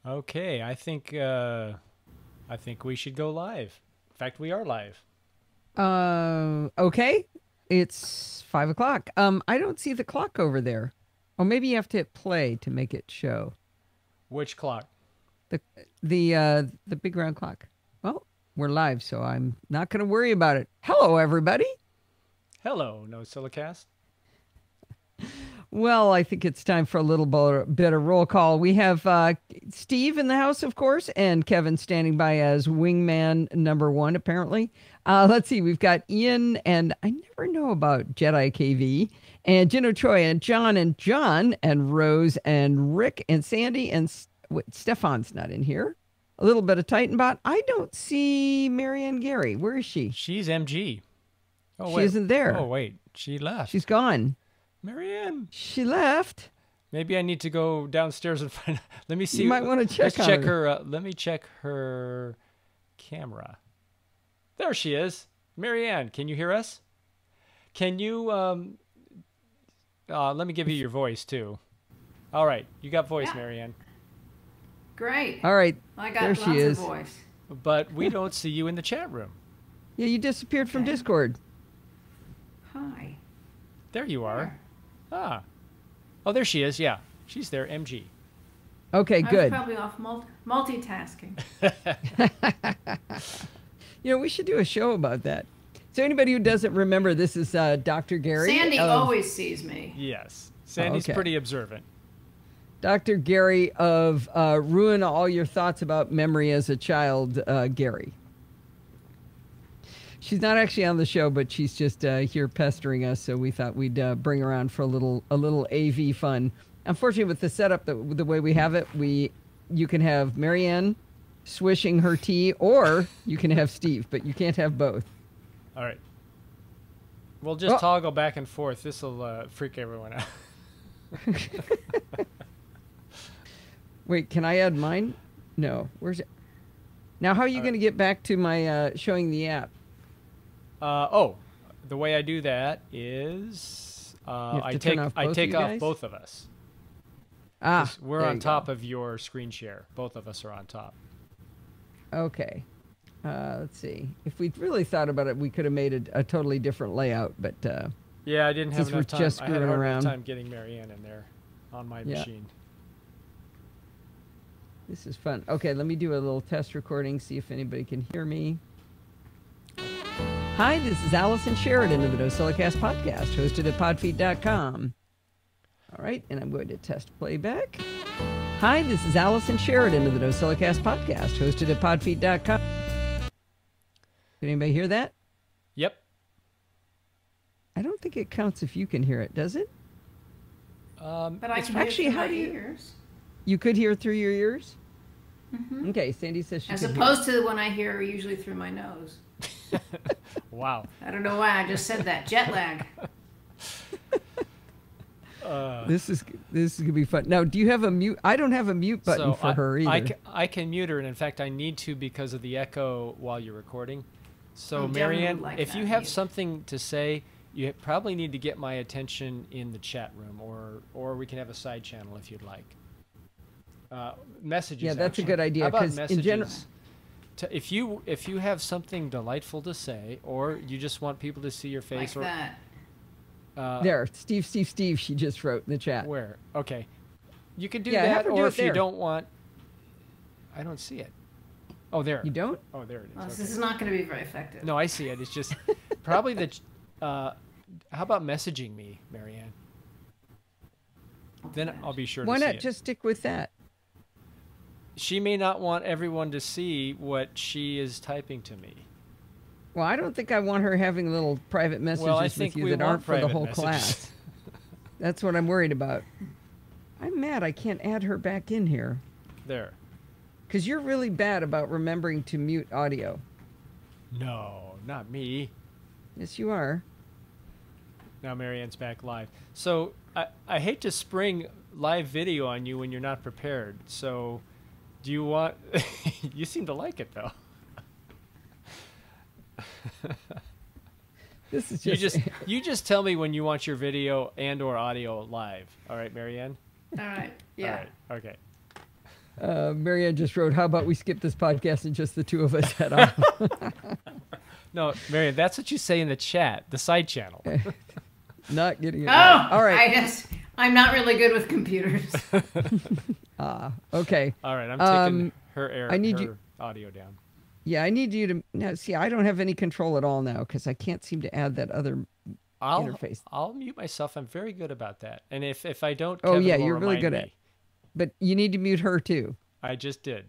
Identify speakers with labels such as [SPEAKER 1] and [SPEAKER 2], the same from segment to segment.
[SPEAKER 1] Okay, I think we should go live. In fact, we are live.
[SPEAKER 2] Okay. It's 5 o'clock. I don't see the clock over there. Or maybe you have to hit play to make it show.
[SPEAKER 1] Which clock?
[SPEAKER 2] The the big round clock. Well, we're live, so I'm not going to worry about it. Hello, everybody.
[SPEAKER 1] Hello, NosillaCast.
[SPEAKER 2] Well, I think it's time for a little bit of roll call. We have Steve in the house, of course, and Kevin standing by as wingman number one, apparently. Let's see. We've got Ian, and I never know about Jedi KV, and Gino Troy, and John, and Rose, and Rick, and Sandy, and Stefan's not in here. A little bit of Titanbot. I don't see Marianne Gary. Where is she?
[SPEAKER 1] She's MG. Oh,
[SPEAKER 2] She
[SPEAKER 1] wait.
[SPEAKER 2] isn't there.
[SPEAKER 1] Oh, wait. She left.
[SPEAKER 2] She's gone.
[SPEAKER 1] Marianne.
[SPEAKER 2] She left.
[SPEAKER 1] Maybe I need to go downstairs and find. Let me see.
[SPEAKER 2] You might want to check
[SPEAKER 1] Let's
[SPEAKER 2] on
[SPEAKER 1] check
[SPEAKER 2] her.
[SPEAKER 1] her. Let me check her camera. There she is. Marianne, can you hear us? Can you? Let me give you your voice too. All right, you got voice,
[SPEAKER 3] Yeah.
[SPEAKER 1] Marianne.
[SPEAKER 3] Great.
[SPEAKER 2] All right.
[SPEAKER 3] I got
[SPEAKER 2] there
[SPEAKER 3] lots
[SPEAKER 2] she is.
[SPEAKER 3] of voice.
[SPEAKER 1] But we don't see you in the chat room.
[SPEAKER 2] Yeah, you disappeared from
[SPEAKER 3] Okay.
[SPEAKER 2] Discord.
[SPEAKER 3] Hi.
[SPEAKER 1] There you are.
[SPEAKER 3] There.
[SPEAKER 1] Ah. Oh, there she is. Yeah, she's there. MG.
[SPEAKER 2] Okay,
[SPEAKER 3] I was
[SPEAKER 2] good.
[SPEAKER 3] probably off multitasking.
[SPEAKER 2] We should do a show about that. So anybody who doesn't remember, this is Dr. Gary.
[SPEAKER 3] Sandy
[SPEAKER 2] of,
[SPEAKER 3] always sees me.
[SPEAKER 1] Yes. Sandy's
[SPEAKER 2] okay.
[SPEAKER 1] pretty observant.
[SPEAKER 2] Dr. Gary of Ruin All Your Thoughts About Memory as a Child, Gary. She's not actually on the show, but she's just here pestering us, so we thought we'd bring her on for a little AV fun. Unfortunately, with the setup, the way we have it, you can have Marianne swishing her tea, or you can have Steve, but you can't have both.
[SPEAKER 1] All right. We'll just toggle back and forth. This will freak everyone out.
[SPEAKER 2] Wait, can I add mine? No. Where's it? Now, how are you going to get back to my showing the app?
[SPEAKER 1] The way I do that is I
[SPEAKER 2] turn off both of
[SPEAKER 1] take
[SPEAKER 2] you
[SPEAKER 1] off
[SPEAKER 2] guys?
[SPEAKER 1] both of us.
[SPEAKER 2] Ah,
[SPEAKER 1] 'Cause we're
[SPEAKER 2] there
[SPEAKER 1] on
[SPEAKER 2] you
[SPEAKER 1] top
[SPEAKER 2] go.
[SPEAKER 1] of your screen share. Both of us are on top.
[SPEAKER 2] Okay. Let's see. If we'd really thought about it, we could have made a totally different layout, but
[SPEAKER 1] Yeah, I didn't have
[SPEAKER 2] Since we're
[SPEAKER 1] enough time.
[SPEAKER 2] just
[SPEAKER 1] I had
[SPEAKER 2] screwing
[SPEAKER 1] a hard
[SPEAKER 2] around.
[SPEAKER 1] enough time getting Marianne in there on my
[SPEAKER 2] Yeah.
[SPEAKER 1] machine.
[SPEAKER 2] this is fun. Okay, let me do a little test recording, see if anybody can hear me. Hi, this is Allison Sheridan of the NosillaCast podcast, hosted at podfeed.com. All right, and I'm going to test playback. Hi, this is Allison Sheridan of the NosillaCast podcast, hosted at podfeed.com. Did anybody hear that?
[SPEAKER 1] Yep.
[SPEAKER 2] I don't think it counts if you can hear it, does it?
[SPEAKER 3] But I can
[SPEAKER 2] actually,
[SPEAKER 3] hear
[SPEAKER 2] how
[SPEAKER 3] it
[SPEAKER 2] do
[SPEAKER 3] through
[SPEAKER 2] you-
[SPEAKER 3] my ears.
[SPEAKER 2] You could hear through your ears?
[SPEAKER 3] Mhm.
[SPEAKER 2] Okay, Sandy says she
[SPEAKER 3] As
[SPEAKER 2] can
[SPEAKER 3] opposed to when I hear usually through my nose.
[SPEAKER 1] Wow.
[SPEAKER 3] I don't know why I just said that. Jet lag.
[SPEAKER 2] hear. This is going to be fun. Now, do you have a mute? I don't have a mute button for her either.
[SPEAKER 1] I can mute her, and in fact, I need to because of the echo while you're recording. So,
[SPEAKER 3] Oh, Devin
[SPEAKER 1] Marianne,
[SPEAKER 3] would like
[SPEAKER 1] if
[SPEAKER 3] that
[SPEAKER 1] you have
[SPEAKER 3] mute.
[SPEAKER 1] something to say, you probably need to get my attention in the chat room, or we can have a side channel if you'd like. Messages.
[SPEAKER 2] Yeah, that's a
[SPEAKER 1] actually.
[SPEAKER 2] good idea,
[SPEAKER 1] How about
[SPEAKER 2] 'cause in general-
[SPEAKER 1] messages? If you have something delightful to say, or you just want people to see your
[SPEAKER 3] Like
[SPEAKER 1] face, or
[SPEAKER 3] that.
[SPEAKER 2] There, Steve, she just wrote in the chat.
[SPEAKER 1] where? Okay, you can do
[SPEAKER 2] Yeah, have
[SPEAKER 1] that,
[SPEAKER 2] her do
[SPEAKER 1] or
[SPEAKER 2] it
[SPEAKER 1] if you
[SPEAKER 2] there.
[SPEAKER 1] don't want, I don't see it. Oh, there.
[SPEAKER 2] You don't?
[SPEAKER 1] Oh, there it is.
[SPEAKER 3] Well,
[SPEAKER 1] Okay.
[SPEAKER 3] this is not going to be very effective.
[SPEAKER 1] No, I see it. It's just probably the. How about messaging me, Marianne? Then I'll be sure
[SPEAKER 2] Why
[SPEAKER 1] to see
[SPEAKER 2] not
[SPEAKER 1] it.
[SPEAKER 2] just stick with that?
[SPEAKER 1] She may not want everyone to see what she is typing to me.
[SPEAKER 2] Well, I don't think I want her having little private messages
[SPEAKER 1] Well, I
[SPEAKER 2] with
[SPEAKER 1] think
[SPEAKER 2] you
[SPEAKER 1] we
[SPEAKER 2] that
[SPEAKER 1] want
[SPEAKER 2] aren't for the
[SPEAKER 1] private
[SPEAKER 2] whole
[SPEAKER 1] messages.
[SPEAKER 2] class. That's what I'm worried about. I'm mad I can't add her back in here.
[SPEAKER 1] There.
[SPEAKER 2] Because you're really bad about remembering to mute audio.
[SPEAKER 1] No, not me.
[SPEAKER 2] Yes, you are.
[SPEAKER 1] Now Marianne's back live. So I hate to spring live video on you when you're not prepared. So do you want... You seem to like it, though.
[SPEAKER 2] This is just...
[SPEAKER 1] You just tell me when you want your video and or audio live. All right, Marianne?
[SPEAKER 3] All right. Yeah.
[SPEAKER 1] All right. Okay.
[SPEAKER 2] Marianne just wrote, how about we skip this podcast and just the two of us head on?
[SPEAKER 1] No, Marianne, that's what you say in the chat, the side channel.
[SPEAKER 2] Not getting it.
[SPEAKER 3] Oh,
[SPEAKER 2] Right. All right.
[SPEAKER 3] I'm not really good with computers.
[SPEAKER 2] Okay.
[SPEAKER 1] All right, I'm taking her
[SPEAKER 2] I need
[SPEAKER 1] her audio down.
[SPEAKER 2] Yeah, I need you to now. See, I don't have any control at all now because I can't seem to add that other interface.
[SPEAKER 1] I'll mute myself. I'm very good about that. And if I don't,
[SPEAKER 2] Oh
[SPEAKER 1] Kevin
[SPEAKER 2] yeah,
[SPEAKER 1] will
[SPEAKER 2] you're really
[SPEAKER 1] remind
[SPEAKER 2] good
[SPEAKER 1] me.
[SPEAKER 2] at it. But you need to mute her too.
[SPEAKER 1] I just did.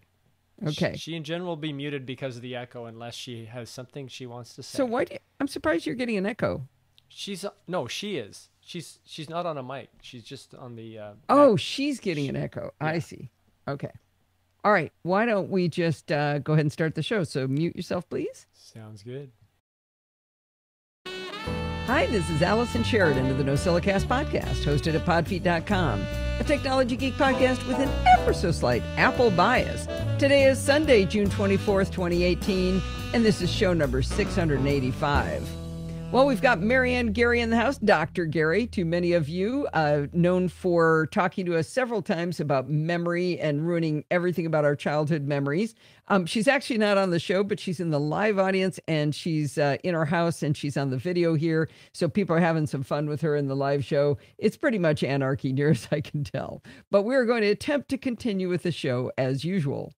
[SPEAKER 2] Okay.
[SPEAKER 1] She in general will be muted because of the echo unless she has something she wants to say.
[SPEAKER 2] So why? I'm surprised you're getting an echo.
[SPEAKER 1] No, she is. She's not on a mic. She's just on the.
[SPEAKER 2] Oh, she's getting an echo.
[SPEAKER 1] Yeah.
[SPEAKER 2] I see. Okay. All right. Why don't we just go ahead and start the show? So mute yourself, please.
[SPEAKER 1] Sounds good.
[SPEAKER 2] Hi, this is Allison Sheridan of the NosillaCast podcast, hosted at podfeet.com, a technology geek podcast with an ever so slight Apple bias. Today is Sunday, June 24th, 2018, and this is show number 685. Well, we've got Marianne Gary in the house, Dr. Gary, to many of you, known for talking to us several times about memory and ruining everything about our childhood memories. She's actually not on the show, but she's in the live audience, and she's in our house, and she's on the video here. So people are having some fun with her in the live show. It's pretty much anarchy, near as I can tell. But we're going to attempt to continue with the show as usual.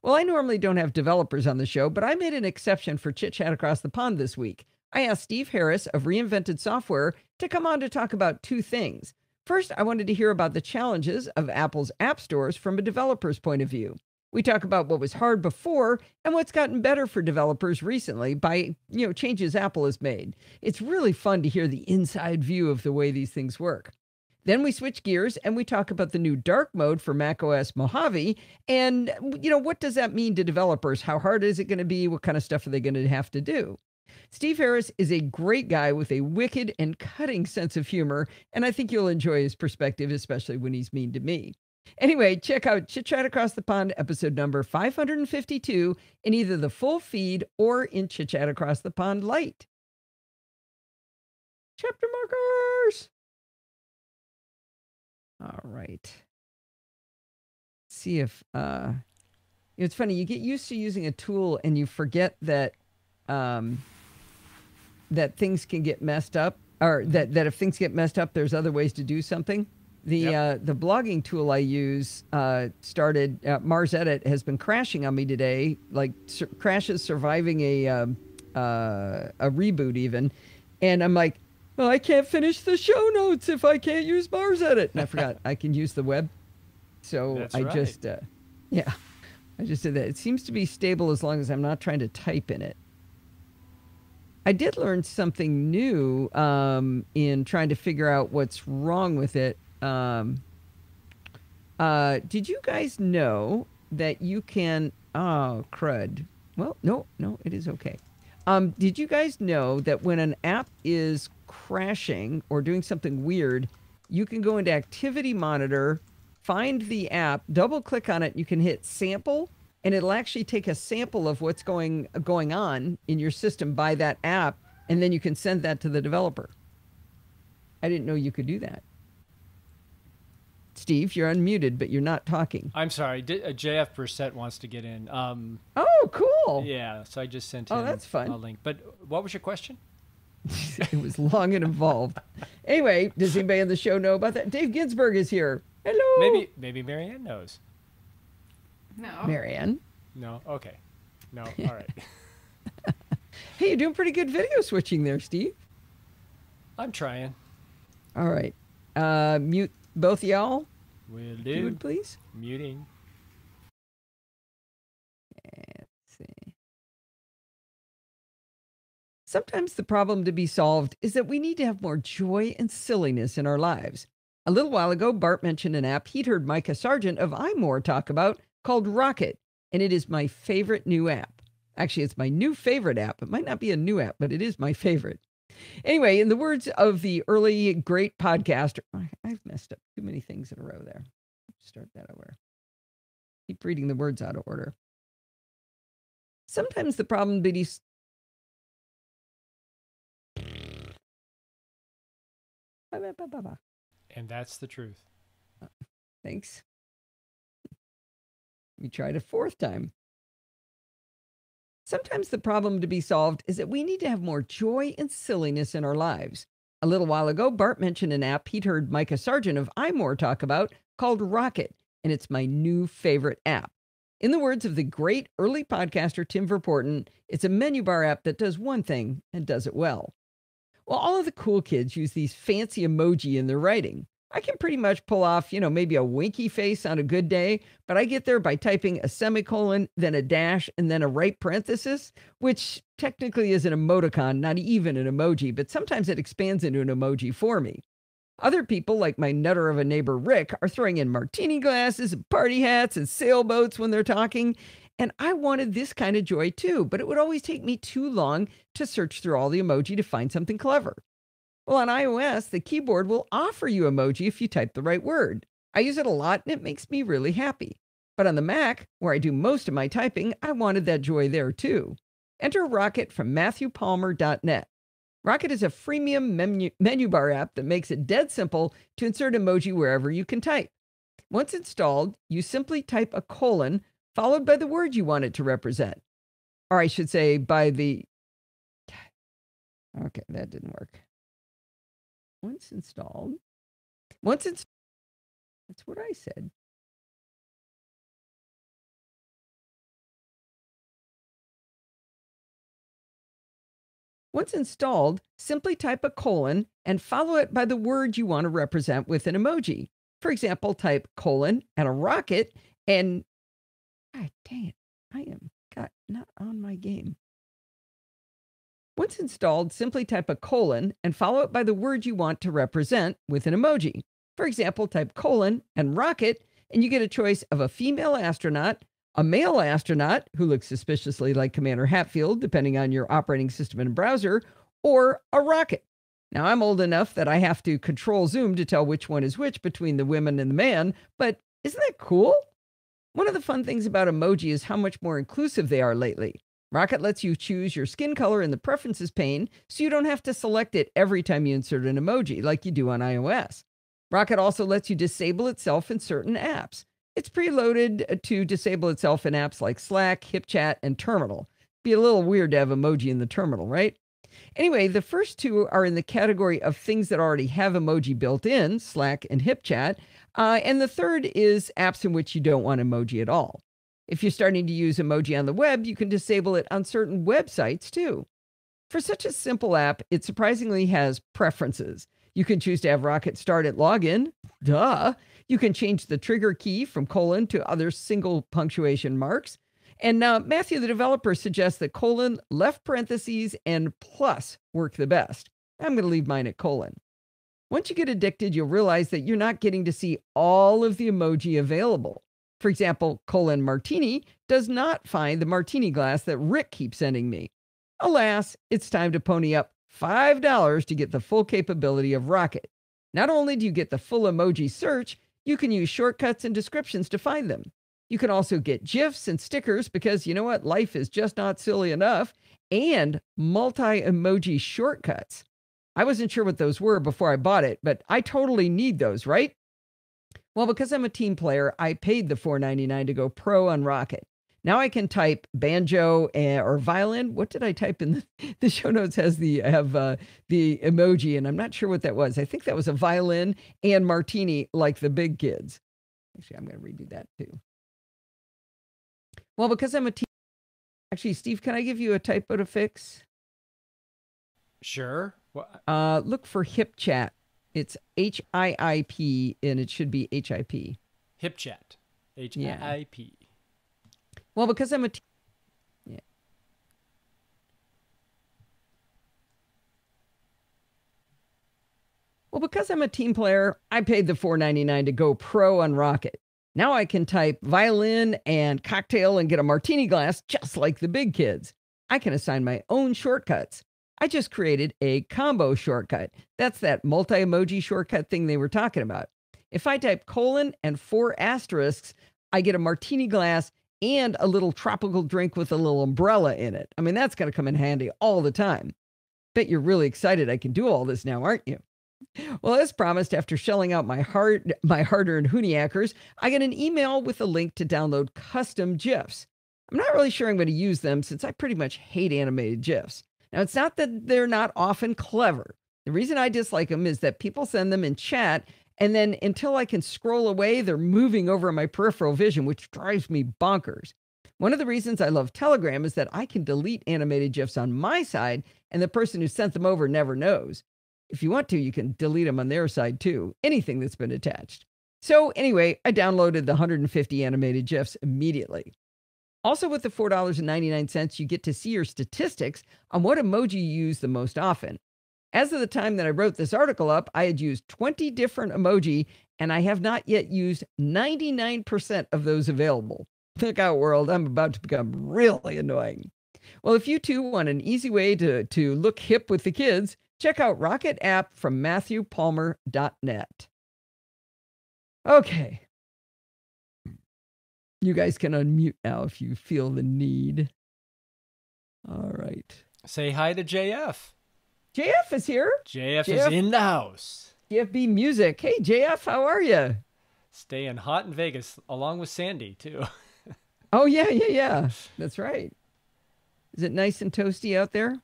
[SPEAKER 2] Well, I normally don't have developers on the show, but I made an exception for Chit Chat Across the Pond this week. I asked Steve Harris of Reinvented Software to come on to talk about two things. First, I wanted to hear about the challenges of Apple's app stores from a developer's point of view. We talk about what was hard before and what's gotten better for developers recently by, changes Apple has made. It's really fun to hear the inside view of the way these things work. Then we switch gears and we talk about the new dark mode for macOS Mojave and, what does that mean to developers? How hard is it going to be? What kind of stuff are they going to have to do? Steve Harris is a great guy with a wicked and cutting sense of humor, and I think you'll enjoy his perspective, especially when he's mean to me. Anyway, check out Chit Chat Across the Pond, episode number 552, in either the full feed or in Chit Chat Across the Pond Lite. Chapter markers! All right. See if, it's funny, you get used to using a tool and you forget that, that things can get messed up, or that if things get messed up, there's other ways to do something. The blogging tool I use started, Mars Edit has been crashing on me today, like crashes surviving a reboot even. And I'm like, well, I can't finish the show notes if I can't use Mars Edit. And I forgot I can use the web. So
[SPEAKER 1] That's
[SPEAKER 2] I
[SPEAKER 1] right.
[SPEAKER 2] just, I just did that. It seems to be stable as long as I'm not trying to type in it. I did learn something new in trying to figure out what's wrong with it. Did you guys know that you can... Oh, crud. Well, no, it is okay. Did you guys know that when an app is crashing or doing something weird, you can go into Activity Monitor, find the app, double-click on it, you can hit Sample, and it'll actually take a sample of what's going on in your system by that app, and then you can send that to the developer. I didn't know you could do that. Steve, you're unmuted, but you're not talking.
[SPEAKER 1] I'm sorry. JF Brissett wants to get in.
[SPEAKER 2] Oh, cool.
[SPEAKER 1] Yeah, so I just sent him
[SPEAKER 2] Oh, that's fun.
[SPEAKER 1] a link. But what was your question?
[SPEAKER 2] It was long and involved. Anyway, does anybody on the show know about that? Dave Ginsburg is here. Hello.
[SPEAKER 1] Maybe Marianne knows.
[SPEAKER 3] No.
[SPEAKER 2] Marianne.
[SPEAKER 1] No? Okay. No? All right.
[SPEAKER 2] Hey, you're doing pretty good video switching there, Steve.
[SPEAKER 1] I'm trying.
[SPEAKER 2] All right. Mute both y'all,
[SPEAKER 1] Will
[SPEAKER 2] if you
[SPEAKER 1] do.
[SPEAKER 2] would, please.
[SPEAKER 1] Muting.
[SPEAKER 2] Let's see. Sometimes the problem to be solved is that we need to have more joy and silliness in our lives. A little while ago, Bart mentioned an app he'd heard Micah Sargent of iMore talk about called Rocket, and it is my favorite new app. Actually, it's my new favorite app. It might not be a new app, but it is my favorite. Anyway, in the words of the early great podcaster, I've messed up too many things in a row there. Start that over. Keep reading the words out of order. Sometimes the problem that he's...
[SPEAKER 1] And that's the truth.
[SPEAKER 2] Thanks. We tried a fourth time. Sometimes the problem to be solved is that we need to have more joy and silliness in our lives. A little while ago, Bart mentioned an app he'd heard Micah Sargent of iMore talk about called Rocket, and it's my new favorite app. In the words of the great early podcaster Tim Verporten, it's a menu bar app that does one thing and does it well. Well, all of the cool kids use these fancy emoji in their writing. I can pretty much pull off, maybe a winky face on a good day, but I get there by typing a semicolon, then a dash, and then a right parenthesis, which technically is an emoticon, not even an emoji, but sometimes it expands into an emoji for me. Other people, like my nutter of a neighbor Rick, are throwing in martini glasses, and party hats, and sailboats when they're talking. And I wanted this kind of joy too, but it would always take me too long to search through all the emoji to find something clever. Well, on iOS, the keyboard will offer you emoji if you type the right word. I use it a lot and it makes me really happy. But on the Mac, where I do most of my typing, I wanted that joy there too. Enter Rocket from MatthewPalmer.net. Rocket is a freemium menu bar app that makes it dead simple to insert emoji wherever you can type. Once installed, you simply type a colon followed by the word you want it to represent. Or I should say by the... Okay, that didn't work. Once installed. That's what I said. Once installed, simply type a colon and follow it by the word you want to represent with an emoji. For example, type colon and a rocket and... God dang it, I am not on my game. Once installed, simply type a colon and follow it by the word you want to represent with an emoji. For example, type colon and rocket, and you get a choice of a female astronaut, a male astronaut who looks suspiciously like Commander Hatfield, depending on your operating system and browser, or a rocket. Now, I'm old enough that I have to control zoom to tell which one is which between the women and the man, but isn't that cool? One of the fun things about emoji is how much more inclusive they are lately. Rocket lets you choose your skin color in the Preferences pane, so you don't have to select it every time you insert an emoji like you do on iOS. Rocket also lets you disable itself in certain apps. It's preloaded to disable itself in apps like Slack, HipChat, and Terminal. Be a little weird to have emoji in the terminal, right? Anyway, the first two are in the category of things that already have emoji built in, Slack and HipChat, and the third is apps in which you don't want emoji at all. If you're starting to use emoji on the web, you can disable it on certain websites too. For such a simple app, it surprisingly has preferences. You can choose to have Rocket start at login. Duh. You can change the trigger key from colon to other single punctuation marks. And now Matthew, the developer, suggests that colon, left parentheses, and plus work the best. I'm going to leave mine at colon. Once you get addicted, you'll realize that you're not getting to see all of the emoji available. For example, colon martini does not find the martini glass that Rick keeps sending me. Alas, it's time to pony up $5 to get the full capability of Rocket. Not only do you get the full emoji search, you can use shortcuts and descriptions to find them. You can also get GIFs and stickers because, you know what, life is just not silly enough, and multi-emoji shortcuts. I wasn't sure what those were before I bought it, but I totally need those, right? Well, because I'm a team player, I paid the $4.99 to go pro on Rocket. Now I can type banjo or violin. What did I type in the show notes? Has the emoji, and I'm not sure what that was. I think that was a violin and martini, like the big kids. Actually, I'm going to redo that too. Well, because I'm a team. Actually, Steve, can I give you a typo to fix?
[SPEAKER 1] Sure.
[SPEAKER 2] Look for HipChat. It's HIIP, and it should be HIP.
[SPEAKER 1] HipChat. HIIP.
[SPEAKER 2] Well, because I'm a because I'm a team player, I paid the $4.99 to go pro on Rocket. Now I can type violin and cocktail and get a martini glass just like the big kids. I can assign my own shortcuts. I just created a combo shortcut. That's that multi-emoji shortcut thing they were talking about. If I type colon and 4 asterisks, I get a martini glass and a little tropical drink with a little umbrella in it. I mean, that's going to come in handy all the time. Bet you're really excited I can do all this now, aren't you? Well, as promised, after shelling out my hard-earned Hooniackers, I get an email with a link to download custom GIFs. I'm not really sure I'm going to use them since I pretty much hate animated GIFs. Now, it's not that they're not often clever. The reason I dislike them is that people send them in chat, and then until I can scroll away, they're moving over my peripheral vision, which drives me bonkers. One of the reasons I love Telegram is that I can delete animated GIFs on my side, and the person who sent them over never knows. If you want to, you can delete them on their side too, anything that's been attached. So anyway, I downloaded the 150 animated GIFs immediately. Also, with the $4.99, you get to see your statistics on what emoji you use the most often. As of the time that I wrote this article up, I had used 20 different emoji, and I have not yet used 99% of those available. Look out, world, I'm about to become really annoying. Well, if you too want an easy way to look hip with the kids, check out Rocket App from MatthewPalmer.net. Okay. You guys can unmute now if you feel the need. All right.
[SPEAKER 1] Say hi to JF.
[SPEAKER 2] JF is here.
[SPEAKER 1] JF is in the house.
[SPEAKER 2] JFB Music. Hey, JF, how are you?
[SPEAKER 1] Staying hot in Vegas, along with Sandy, too.
[SPEAKER 2] Oh, yeah. That's right. Is it nice and toasty out there?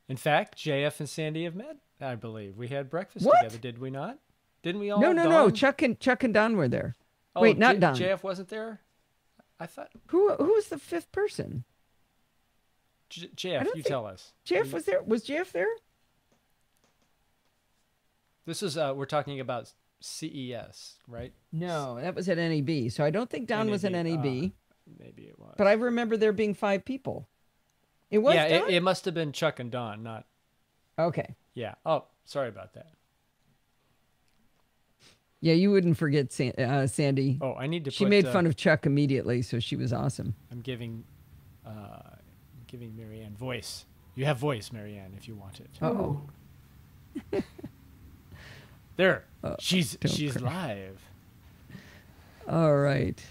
[SPEAKER 1] In fact, JF and Sandy have met, I believe. We had breakfast
[SPEAKER 2] What?
[SPEAKER 1] together, did we not? Didn't we all?
[SPEAKER 2] No. Chuck and Don were there.
[SPEAKER 1] Oh,
[SPEAKER 2] wait, not Don.
[SPEAKER 1] JF wasn't there? I thought.
[SPEAKER 2] Who was the fifth person?
[SPEAKER 1] JF, you tell us.
[SPEAKER 2] JF was there. Was JF there?
[SPEAKER 1] This is, we're talking about CES, right?
[SPEAKER 2] No, that was at NAB. So I don't think Don was at NAB.
[SPEAKER 1] Maybe it was.
[SPEAKER 2] But I remember there being 5 people. It was
[SPEAKER 1] yeah,
[SPEAKER 2] Don?
[SPEAKER 1] it must have been Chuck and Don, not.
[SPEAKER 2] Okay.
[SPEAKER 1] Yeah. Oh, sorry about that.
[SPEAKER 2] Yeah, you wouldn't forget Sandy.
[SPEAKER 1] Oh, I need to.
[SPEAKER 2] She made fun of Chuck immediately, so she was awesome.
[SPEAKER 1] I'm giving Marianne voice. You have voice, Marianne, if you want it.
[SPEAKER 2] Oh.
[SPEAKER 1] There. She's
[SPEAKER 2] cry.
[SPEAKER 1] live.
[SPEAKER 2] All right.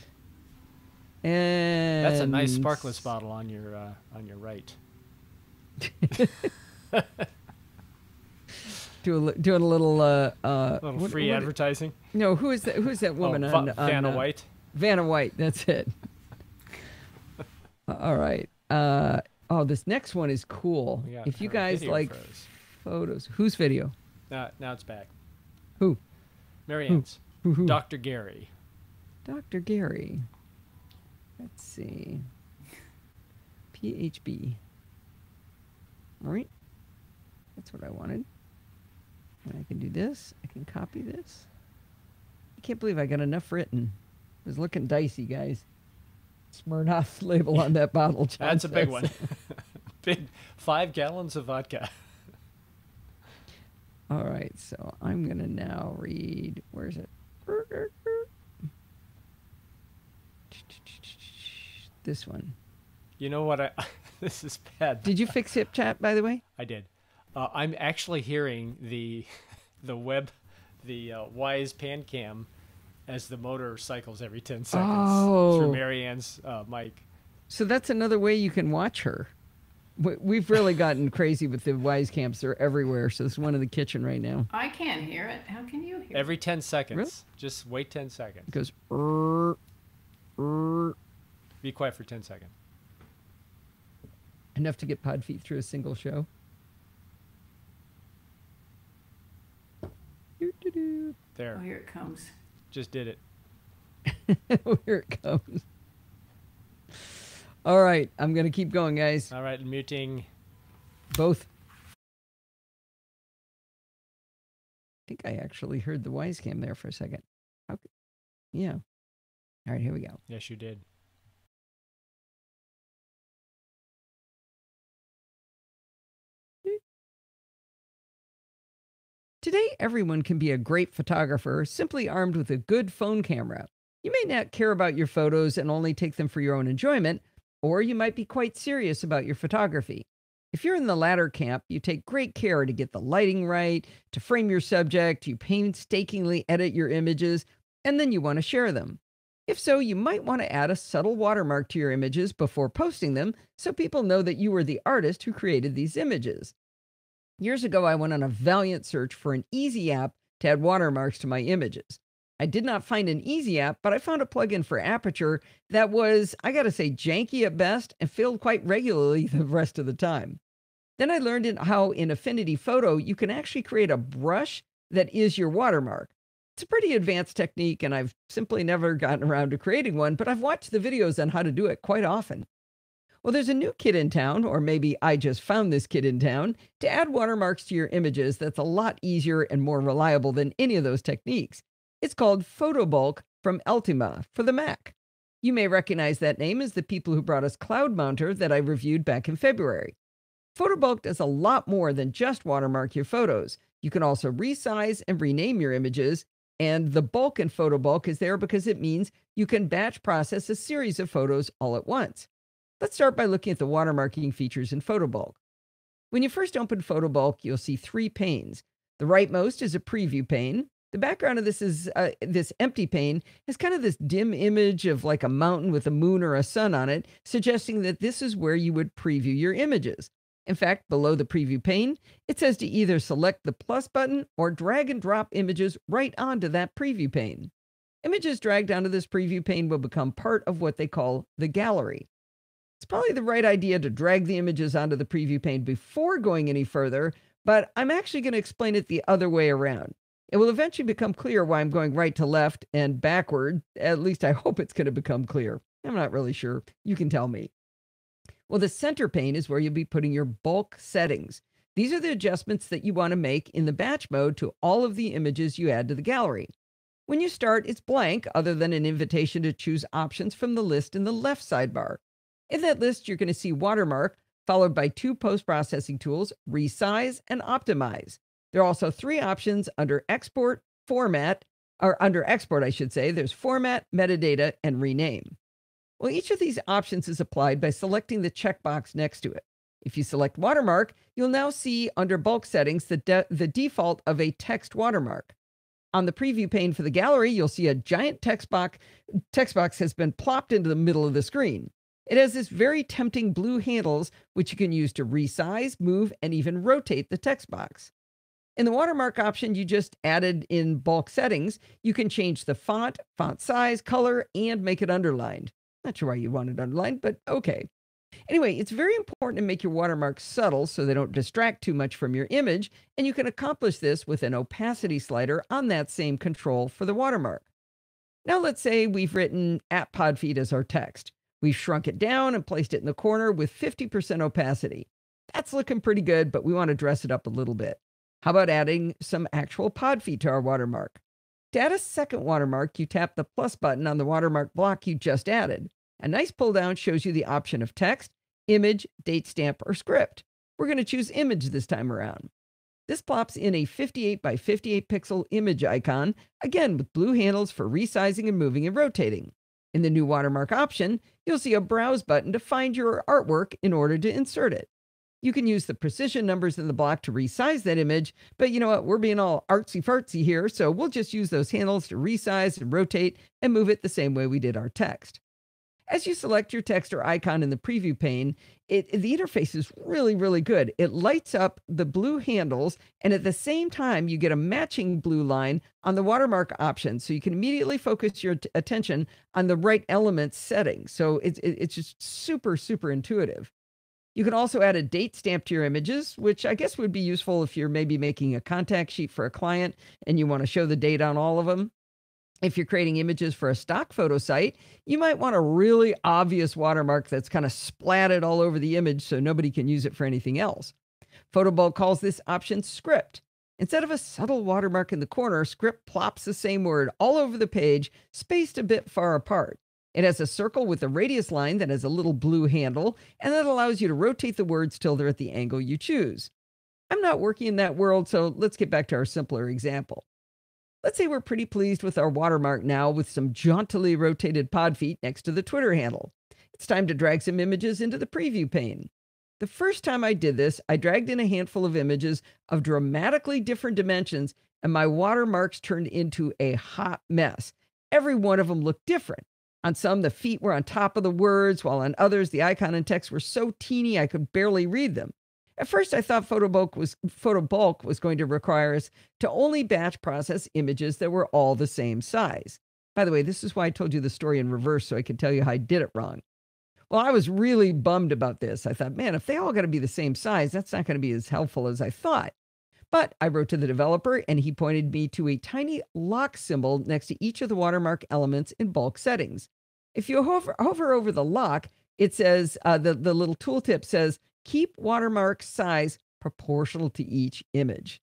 [SPEAKER 2] And
[SPEAKER 1] That's a nice sparkless bottle on your right.
[SPEAKER 2] Doing a little
[SPEAKER 1] free advertising.
[SPEAKER 2] No, who's that woman on
[SPEAKER 1] Vanna White?
[SPEAKER 2] Vanna White, that's it. All right. This next one is cool. If you guys like photos. Whose video?
[SPEAKER 1] Now it's back.
[SPEAKER 2] Who?
[SPEAKER 1] Marianne's.
[SPEAKER 2] Who?
[SPEAKER 1] Dr. Gary.
[SPEAKER 2] Dr. Gary. Let's see. PHB. All right. That's what I wanted. And I can do this. I can copy this. I can't believe I got enough written. It was looking dicey, guys. Smirnoff label on that bottle. John
[SPEAKER 1] That's a big
[SPEAKER 2] says.
[SPEAKER 1] one. Big 5 gallons of vodka.
[SPEAKER 2] All right, so I'm going to now read. Where is it? This one.
[SPEAKER 1] You know what? This is bad.
[SPEAKER 2] Did you fix Hip Chat, by the way?
[SPEAKER 1] I did. I'm actually hearing the Wise pan cam as the motor cycles every 10 seconds through Marianne's mic.
[SPEAKER 2] So that's another way you can watch her. We've really gotten crazy with the Wise cams. They're everywhere. So there's one in the kitchen right now.
[SPEAKER 3] I can't hear it. How can you hear
[SPEAKER 1] Every 10 seconds.
[SPEAKER 2] Really?
[SPEAKER 1] Just wait 10 seconds.
[SPEAKER 2] It goes.
[SPEAKER 1] Be quiet for 10 seconds.
[SPEAKER 2] Enough to get Podfeet through a single show.
[SPEAKER 1] There.
[SPEAKER 3] Oh, here it comes.
[SPEAKER 1] Just did it.
[SPEAKER 2] Here it comes. All right, I'm going to keep going, guys.
[SPEAKER 1] All right, muting.
[SPEAKER 2] Both. I think I actually heard the Wise cam there for a second. Okay. Yeah. All right, here we go.
[SPEAKER 1] Yes, you did.
[SPEAKER 2] Today, everyone can be a great photographer simply armed with a good phone camera. You may not care about your photos and only take them for your own enjoyment, or you might be quite serious about your photography. If you're in the latter camp, you take great care to get the lighting right, to frame your subject, you painstakingly edit your images, and then you want to share them. If so, you might want to add a subtle watermark to your images before posting them so people know that you were the artist who created these images. Years ago, I went on a valiant search for an easy app to add watermarks to my images. I did not find an easy app, but I found a plugin for Aperture that was, I gotta say, janky at best and failed quite regularly the rest of the time. Then I learned how in Affinity Photo, you can actually create a brush that is your watermark. It's a pretty advanced technique, and I've simply never gotten around to creating one, but I've watched the videos on how to do it quite often. Well, there's a new kit in town, or maybe I just found this kit in town, to add watermarks to your images that's a lot easier and more reliable than any of those techniques. It's called PhotoBulk from Ultima for the Mac. You may recognize that name as the people who brought us Cloud Mounter that I reviewed back in February. PhotoBulk does a lot more than just watermark your photos. You can also resize and rename your images, and the bulk in PhotoBulk is there because it means you can batch process a series of photos all at once. Let's start by looking at the watermarking features in PhotoBulk. When you first open PhotoBulk, you'll see three panes. The rightmost is a preview pane. The background of this empty pane has kind of this dim image of like a mountain with a moon or a sun on it, suggesting that this is where you would preview your images. In fact, below the preview pane, it says to either select the plus button or drag and drop images right onto that preview pane. Images dragged onto this preview pane will become part of what they call the gallery. It's probably the right idea to drag the images onto the preview pane before going any further, but I'm actually going to explain it the other way around. It will eventually become clear why I'm going right to left and backward. At least I hope it's going to become clear. I'm not really sure. You can tell me. Well, the center pane is where you'll be putting your bulk settings. These are the adjustments that you want to make in the batch mode to all of the images you add to the gallery. When you start, it's blank, other than an invitation to choose options from the list in the left sidebar. In that list, you're going to see watermark, followed by two post-processing tools, resize and optimize. There are also three options under export, format, or under export, I should say. There's format, metadata, and rename. Well, each of these options is applied by selecting the checkbox next to it. If you select watermark, you'll now see under bulk settings the default of a text watermark. On the preview pane for the gallery, you'll see a giant text box has been plopped into the middle of the screen. It has this very tempting blue handles, which you can use to resize, move, and even rotate the text box. In the watermark option you just added in bulk settings, you can change the font size, color, and make it underlined. Not sure why you want it underlined, but okay. Anyway, it's very important to make your watermarks subtle so they don't distract too much from your image, and you can accomplish this with an opacity slider on that same control for the watermark. Now let's say we've written @podfeed as our text. We've shrunk it down and placed it in the corner with 50% opacity. That's looking pretty good, but we want to dress it up a little bit. How about adding some actual pod feet to our watermark? To add a second watermark, you tap the plus button on the watermark block you just added. A nice pull down shows you the option of text, image, date stamp, or script. We're going to choose image this time around. This plops in a 58 by 58 pixel image icon, again with blue handles for resizing and moving and rotating. In the new watermark option, you'll see a browse button to find your artwork in order to insert it. You can use the precision numbers in the block to resize that image, but you know what? We're being all artsy-fartsy here, so we'll just use those handles to resize and rotate and move it the same way we did our text. As you select your text or icon in the preview pane, the interface is really, really good. It lights up the blue handles, and at the same time, you get a matching blue line on the watermark option, so you can immediately focus your attention on the right elements setting. So it's just super, super intuitive. You can also add a date stamp to your images, which I guess would be useful if you're maybe making a contact sheet for a client and you want to show the date on all of them. If you're creating images for a stock photo site, you might want a really obvious watermark that's kind of splatted all over the image so nobody can use it for anything else. PhotoBulk calls this option script. Instead of a subtle watermark in the corner, script plops the same word all over the page, spaced a bit far apart. It has a circle with a radius line that has a little blue handle, and that allows you to rotate the words till they're at the angle you choose. I'm not working in that world, so let's get back to our simpler example. Let's say we're pretty pleased with our watermark now with some jauntily rotated pod feet next to the Twitter handle. It's time to drag some images into the preview pane. The first time I did this, I dragged in a handful of images of dramatically different dimensions, and my watermarks turned into a hot mess. Every one of them looked different. On some, the feet were on top of the words, while on others, the icon and text were so teeny I could barely read them. At first, I thought photo bulk was going to require us to only batch process images that were all the same size. By the way, this is why I told you the story in reverse so I could tell you how I did it wrong. Well, I was really bummed about this. I thought, man, if they all got to be the same size, that's not going to be as helpful as I thought. But I wrote to the developer, and he pointed me to a tiny lock symbol next to each of the watermark elements in bulk settings. If you hover over the lock, it says, the little tooltip says, keep watermark size proportional to each image.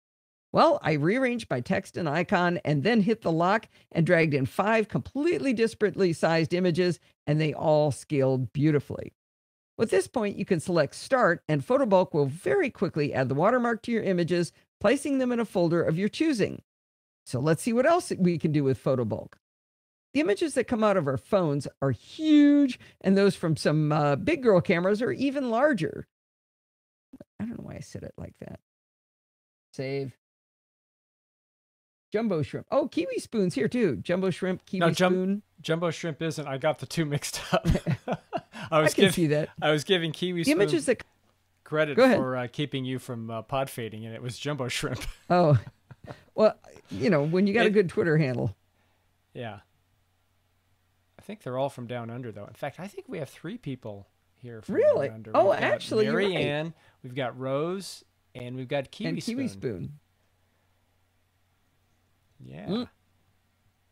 [SPEAKER 2] Well, I rearranged my text and icon and then hit the lock and dragged in 5 completely disparately sized images, and they all scaled beautifully. At this point, you can select Start, and PhotoBulk will very quickly add the watermark to your images, placing them in a folder of your choosing. So let's see what else we can do with PhotoBulk. The images that come out of our phones are huge, and those from some big girl cameras are even larger. I don't know why I said it like that. Save. Jumbo shrimp. Oh, kiwi spoon's here too. Jumbo shrimp, kiwi spoon.
[SPEAKER 1] Jumbo shrimp isn't. I got the two mixed up.
[SPEAKER 2] I can see that.
[SPEAKER 1] I was giving kiwi spoon
[SPEAKER 2] images that
[SPEAKER 1] credit for keeping you from pod fading, and it was jumbo shrimp.
[SPEAKER 2] Oh, well, when you got a good Twitter handle.
[SPEAKER 1] Yeah. I think they're all from down under, though. In fact, I think we have 3 people here from down under.
[SPEAKER 2] Oh, actually,
[SPEAKER 1] Mary
[SPEAKER 2] you're right.
[SPEAKER 1] Ann, we've got Rose, and we've got Kiwi
[SPEAKER 2] Spoon.
[SPEAKER 1] Yeah.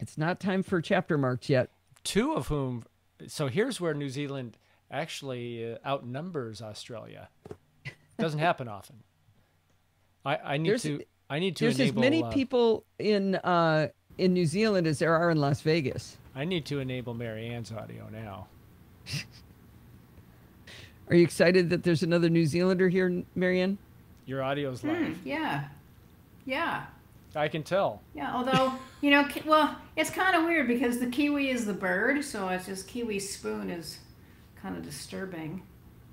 [SPEAKER 2] It's not time for chapter marks yet. 2
[SPEAKER 1] of whom. So here's where New Zealand actually outnumbers Australia. Doesn't happen often. I need to
[SPEAKER 2] There's
[SPEAKER 1] enable,
[SPEAKER 2] as many people in New Zealand as there are in Las Vegas.
[SPEAKER 1] I need to enable Mary Ann's audio now.
[SPEAKER 2] Are you excited that there's another New Zealander here, Mary Ann?
[SPEAKER 1] Your audio's live.
[SPEAKER 3] Yeah.
[SPEAKER 1] I can tell.
[SPEAKER 3] Yeah, although, well, it's kind of weird because the kiwi is the bird, so it's just kiwi spoon is kind of disturbing.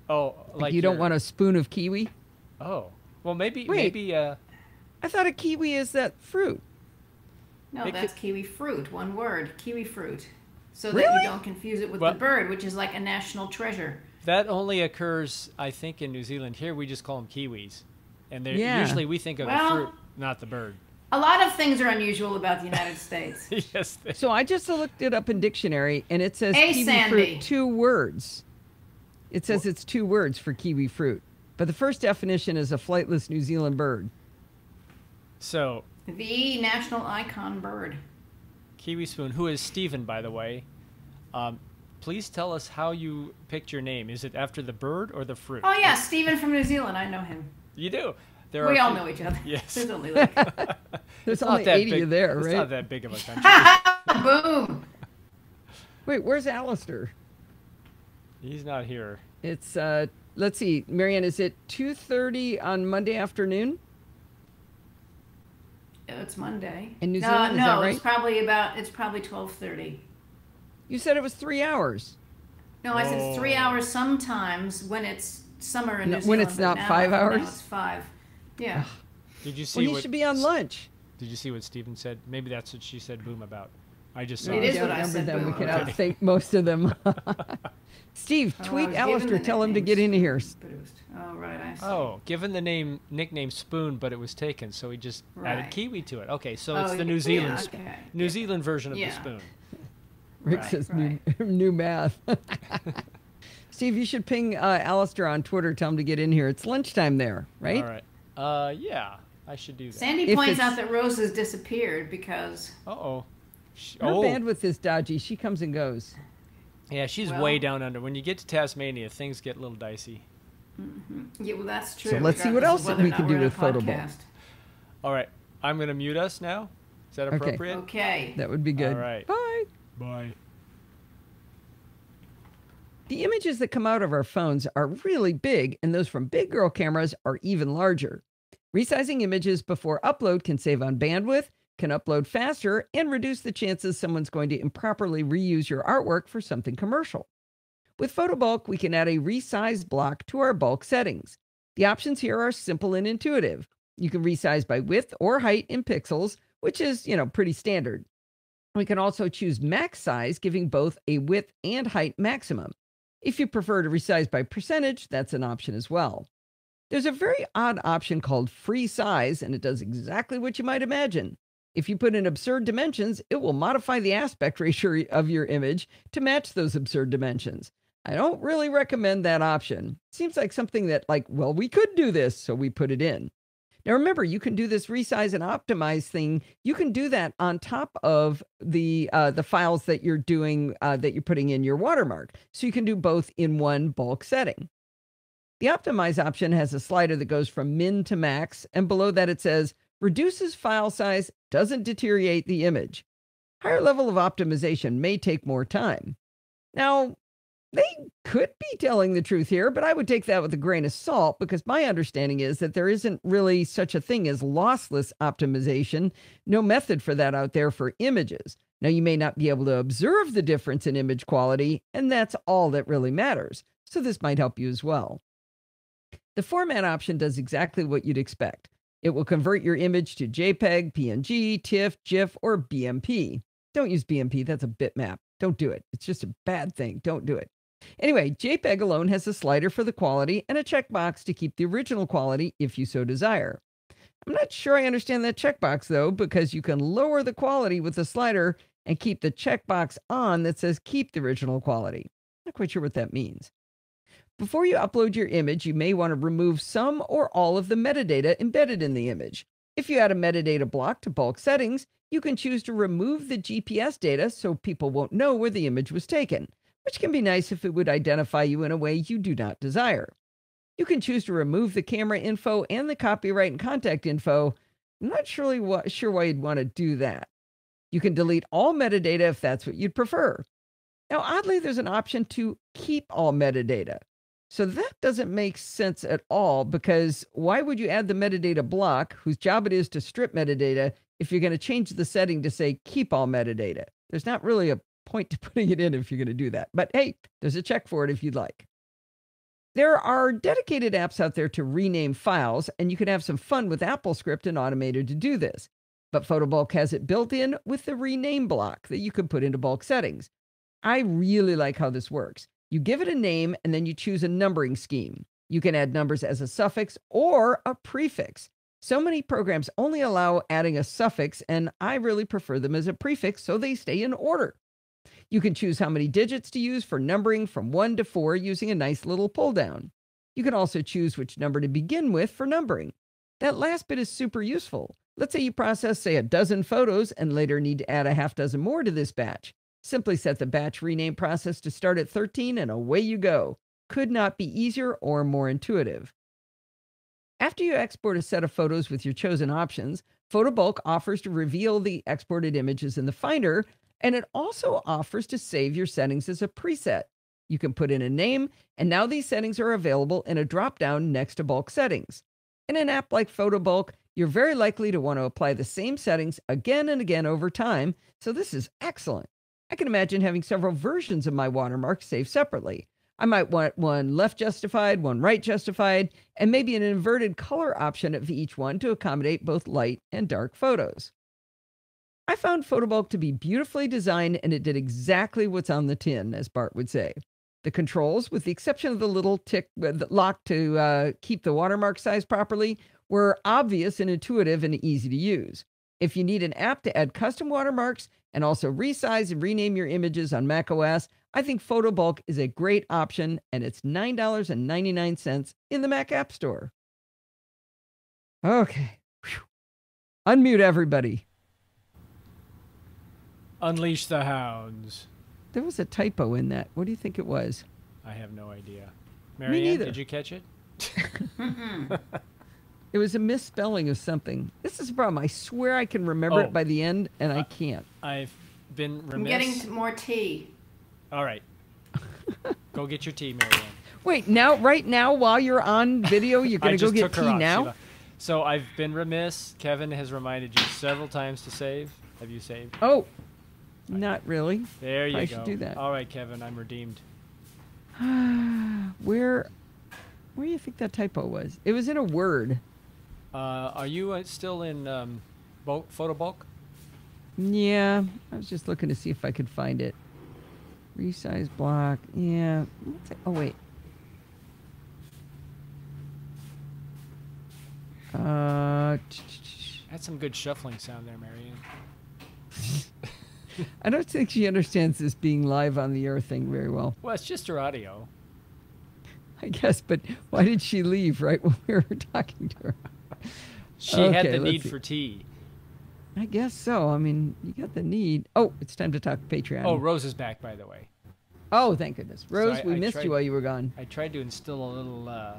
[SPEAKER 1] Oh, like
[SPEAKER 2] you don't want a spoon of kiwi?
[SPEAKER 1] Oh, well, maybe.
[SPEAKER 2] I thought a kiwi is that fruit.
[SPEAKER 3] No, that's kiwi fruit, one word, kiwi fruit. So
[SPEAKER 2] Really?
[SPEAKER 3] that you don't confuse it with the bird, which is like a national treasure.
[SPEAKER 1] That only occurs, I think, in New Zealand. Here we just call them kiwis. And usually we think of the fruit, not the bird.
[SPEAKER 3] A lot of things are unusual about the United States.
[SPEAKER 1] Yes.
[SPEAKER 2] So I just looked it up in dictionary, and it says kiwi fruit, 2 words. It says it's 2 words for kiwi fruit. But the first definition is a flightless New Zealand bird.
[SPEAKER 1] So...
[SPEAKER 3] the national icon bird.
[SPEAKER 1] Kiwi Spoon, who is Stephen, by the way. Please tell us how you picked your name. Is it after the bird or the fruit?
[SPEAKER 3] Oh, yeah, Stephen from New Zealand. I know him.
[SPEAKER 1] You do?
[SPEAKER 3] We all know each other.
[SPEAKER 1] Yes.
[SPEAKER 3] There's only like...
[SPEAKER 2] There's only 80 there, right?
[SPEAKER 1] It's not that big of a country.
[SPEAKER 3] Boom.
[SPEAKER 2] Wait, where's Alistair?
[SPEAKER 1] He's not here.
[SPEAKER 2] It's, let's see, Marianne, is it 2:30 on Monday afternoon?
[SPEAKER 3] It's Monday.
[SPEAKER 2] In New Zealand, is that right?
[SPEAKER 3] it's probably 12:30.
[SPEAKER 2] You said it was 3 hours.
[SPEAKER 3] No, I said it's 3 hours sometimes when it's summer in New Zealand.
[SPEAKER 2] When it's not 5 hours?
[SPEAKER 3] Now it's 5. Yeah.
[SPEAKER 1] Did you see
[SPEAKER 2] he should be on lunch.
[SPEAKER 1] Did you see what Stephen said? Maybe that's what she said boom about. I just saw
[SPEAKER 3] it. It is what I said
[SPEAKER 2] them.
[SPEAKER 3] boom
[SPEAKER 2] We can
[SPEAKER 3] about.
[SPEAKER 2] outthink most of them. Steve, tweet Alistair, tell him to get in here.
[SPEAKER 3] Oh, right, I see.
[SPEAKER 1] Oh, given the nickname Spoon, but it was taken, so he just added kiwi to it. Okay, so it's the New Zealand New Zealand version of the spoon.
[SPEAKER 2] Rick says new math. Steve, you should ping Alistair on Twitter, tell him to get in here. It's lunchtime there, right?
[SPEAKER 1] All right. Yeah, I should do that.
[SPEAKER 3] Sandy points out that Rose has disappeared because...
[SPEAKER 2] Her bandwidth is dodgy. She comes and goes.
[SPEAKER 1] Yeah, she's way down under. When you get to Tasmania, things get a little dicey.
[SPEAKER 3] Mm-hmm. Yeah, well, that's true.
[SPEAKER 2] So let's see what else we can do with PhotoBulk.
[SPEAKER 1] All right. I'm going to mute us now. Is that appropriate?
[SPEAKER 3] Okay.
[SPEAKER 2] That would be good.
[SPEAKER 1] All right.
[SPEAKER 2] Bye.
[SPEAKER 1] Bye.
[SPEAKER 2] The images that come out of our phones are really big, and those from big girl cameras are even larger. Resizing images before upload can save on bandwidth, can upload faster, and reduce the chances someone's going to improperly reuse your artwork for something commercial. With PhotoBulk, we can add a resize block to our bulk settings. The options here are simple and intuitive. You can resize by width or height in pixels, which is, pretty standard. We can also choose max size, giving both a width and height maximum. If you prefer to resize by percentage, that's an option as well. There's a very odd option called free size, and it does exactly what you might imagine. If you put in absurd dimensions, it will modify the aspect ratio of your image to match those absurd dimensions. I don't really recommend that option. Seems like something that, like, well, we could do this, so we put it in. Now, remember, you can do this resize and optimize thing. You can do that on top of the files that you're doing, that you're putting in your watermark. So you can do both in one bulk setting. The optimize option has a slider that goes from min to max, and below that it says, reduces file size, doesn't deteriorate the image. Higher level of optimization may take more time. Now, they could be telling the truth here, but I would take that with a grain of salt because my understanding is that there isn't really such a thing as lossless optimization, no method for that out there for images. Now, you may not be able to observe the difference in image quality, and that's all that really matters. So this might help you as well. The format option does exactly what you'd expect. It will convert your image to JPEG, PNG, TIFF, GIF, or BMP. Don't use BMP, that's a bitmap. Don't do it. It's just a bad thing. Don't do it. Anyway, JPEG alone has a slider for the quality and a checkbox to keep the original quality if you so desire. I'm not sure I understand that checkbox though, because you can lower the quality with the slider and keep the checkbox on that says keep the original quality. Not quite sure what that means. Before you upload your image, you may want to remove some or all of the metadata embedded in the image. If you add a metadata block to bulk settings, you can choose to remove the GPS data so people won't know where the image was taken, which can be nice if it would identify you in a way you do not desire. You can choose to remove the camera info and the copyright and contact info. I'm not sure why you'd want to do that. You can delete all metadata if that's what you'd prefer. Now, oddly, there's an option to keep all metadata. So that doesn't make sense at all, because why would you add the metadata block, whose job it is to strip metadata, if you're going to change the setting to say keep all metadata? There's not really a point to putting it in if you're going to do that. But hey, there's a check for it if you'd like. There are dedicated apps out there to rename files, and you can have some fun with AppleScript and Automator to do this. But PhotoBulk has it built in with the rename block that you can put into bulk settings. I really like how this works. You give it a name, and then you choose a numbering scheme. You can add numbers as a suffix or a prefix. So many programs only allow adding a suffix, and I really prefer them as a prefix so they stay in order. You can choose how many digits to use for numbering from 1 to 4 using a nice little pull down. You can also choose which number to begin with for numbering. That last bit is super useful. Let's say you process, say, a dozen photos and later need to add a half dozen more to this batch. Simply set the batch rename process to start at 13 and away you go. Could not be easier or more intuitive. After you export a set of photos with your chosen options, PhotoBulk offers to reveal the exported images in the Finder, and it also offers to save your settings as a preset. You can put in a name, and now these settings are available in a drop-down next to bulk settings. In an app like PhotoBulk, you're very likely to want to apply the same settings again and again over time, so this is excellent. I can imagine having several versions of my watermark saved separately. I might want one left justified, one right justified, and maybe an inverted color option of each one to accommodate both light and dark photos. I found PhotoBulk to be beautifully designed, and it did exactly what's on the tin, as Bart would say. The controls, with the exception of the little tick lock to keep the watermark size properly, were obvious and intuitive and easy to use. If you need an app to add custom watermarks and also resize and rename your images on macOS, I think PhotoBulk is a great option, and it's $9.99 in the Mac App Store. Okay. Whew. Unmute everybody.
[SPEAKER 1] Unleash the hounds.
[SPEAKER 2] There was a typo in that. What do you think it was?
[SPEAKER 1] I have no idea.
[SPEAKER 2] Me
[SPEAKER 1] Marianne,
[SPEAKER 2] neither.
[SPEAKER 1] did you catch it?
[SPEAKER 2] It was a misspelling of something. This is a problem. I swear I can remember it by the end, and I can't.
[SPEAKER 1] I've been remiss.
[SPEAKER 3] I'm getting more tea.
[SPEAKER 1] All right. Go get your tea, Marianne.
[SPEAKER 2] Wait, right now, while you're on video, you're going to go get tea now?
[SPEAKER 1] So I've been remiss. Kevin has reminded you several times to save. Have you saved?
[SPEAKER 2] Oh, not really.
[SPEAKER 1] There you go.
[SPEAKER 2] I should do that.
[SPEAKER 1] All right, Kevin, I'm redeemed.
[SPEAKER 2] Where do you think that typo was? It was in a word.
[SPEAKER 1] Are you still in PhotoBulk?
[SPEAKER 2] Yeah, I was just looking to see if I could find it. Resize block. Yeah. Oh, wait.
[SPEAKER 1] That's some good shuffling sound there, Marianne.
[SPEAKER 2] I don't think she understands this being live on the air thing very well.
[SPEAKER 1] Well, it's just her audio.
[SPEAKER 2] I guess, but why did she leave right when we were talking to her?
[SPEAKER 1] She had
[SPEAKER 2] Okay,
[SPEAKER 1] the
[SPEAKER 2] let's
[SPEAKER 1] need
[SPEAKER 2] see.
[SPEAKER 1] for tea.
[SPEAKER 2] I guess so. I mean, you got the need. Oh, it's time to talk Patreon.
[SPEAKER 1] Oh, Rose is back, by the way.
[SPEAKER 2] Oh, thank goodness. Rose,
[SPEAKER 1] I
[SPEAKER 2] we missed
[SPEAKER 1] tried-
[SPEAKER 2] you while you were gone.
[SPEAKER 1] I tried to instill a little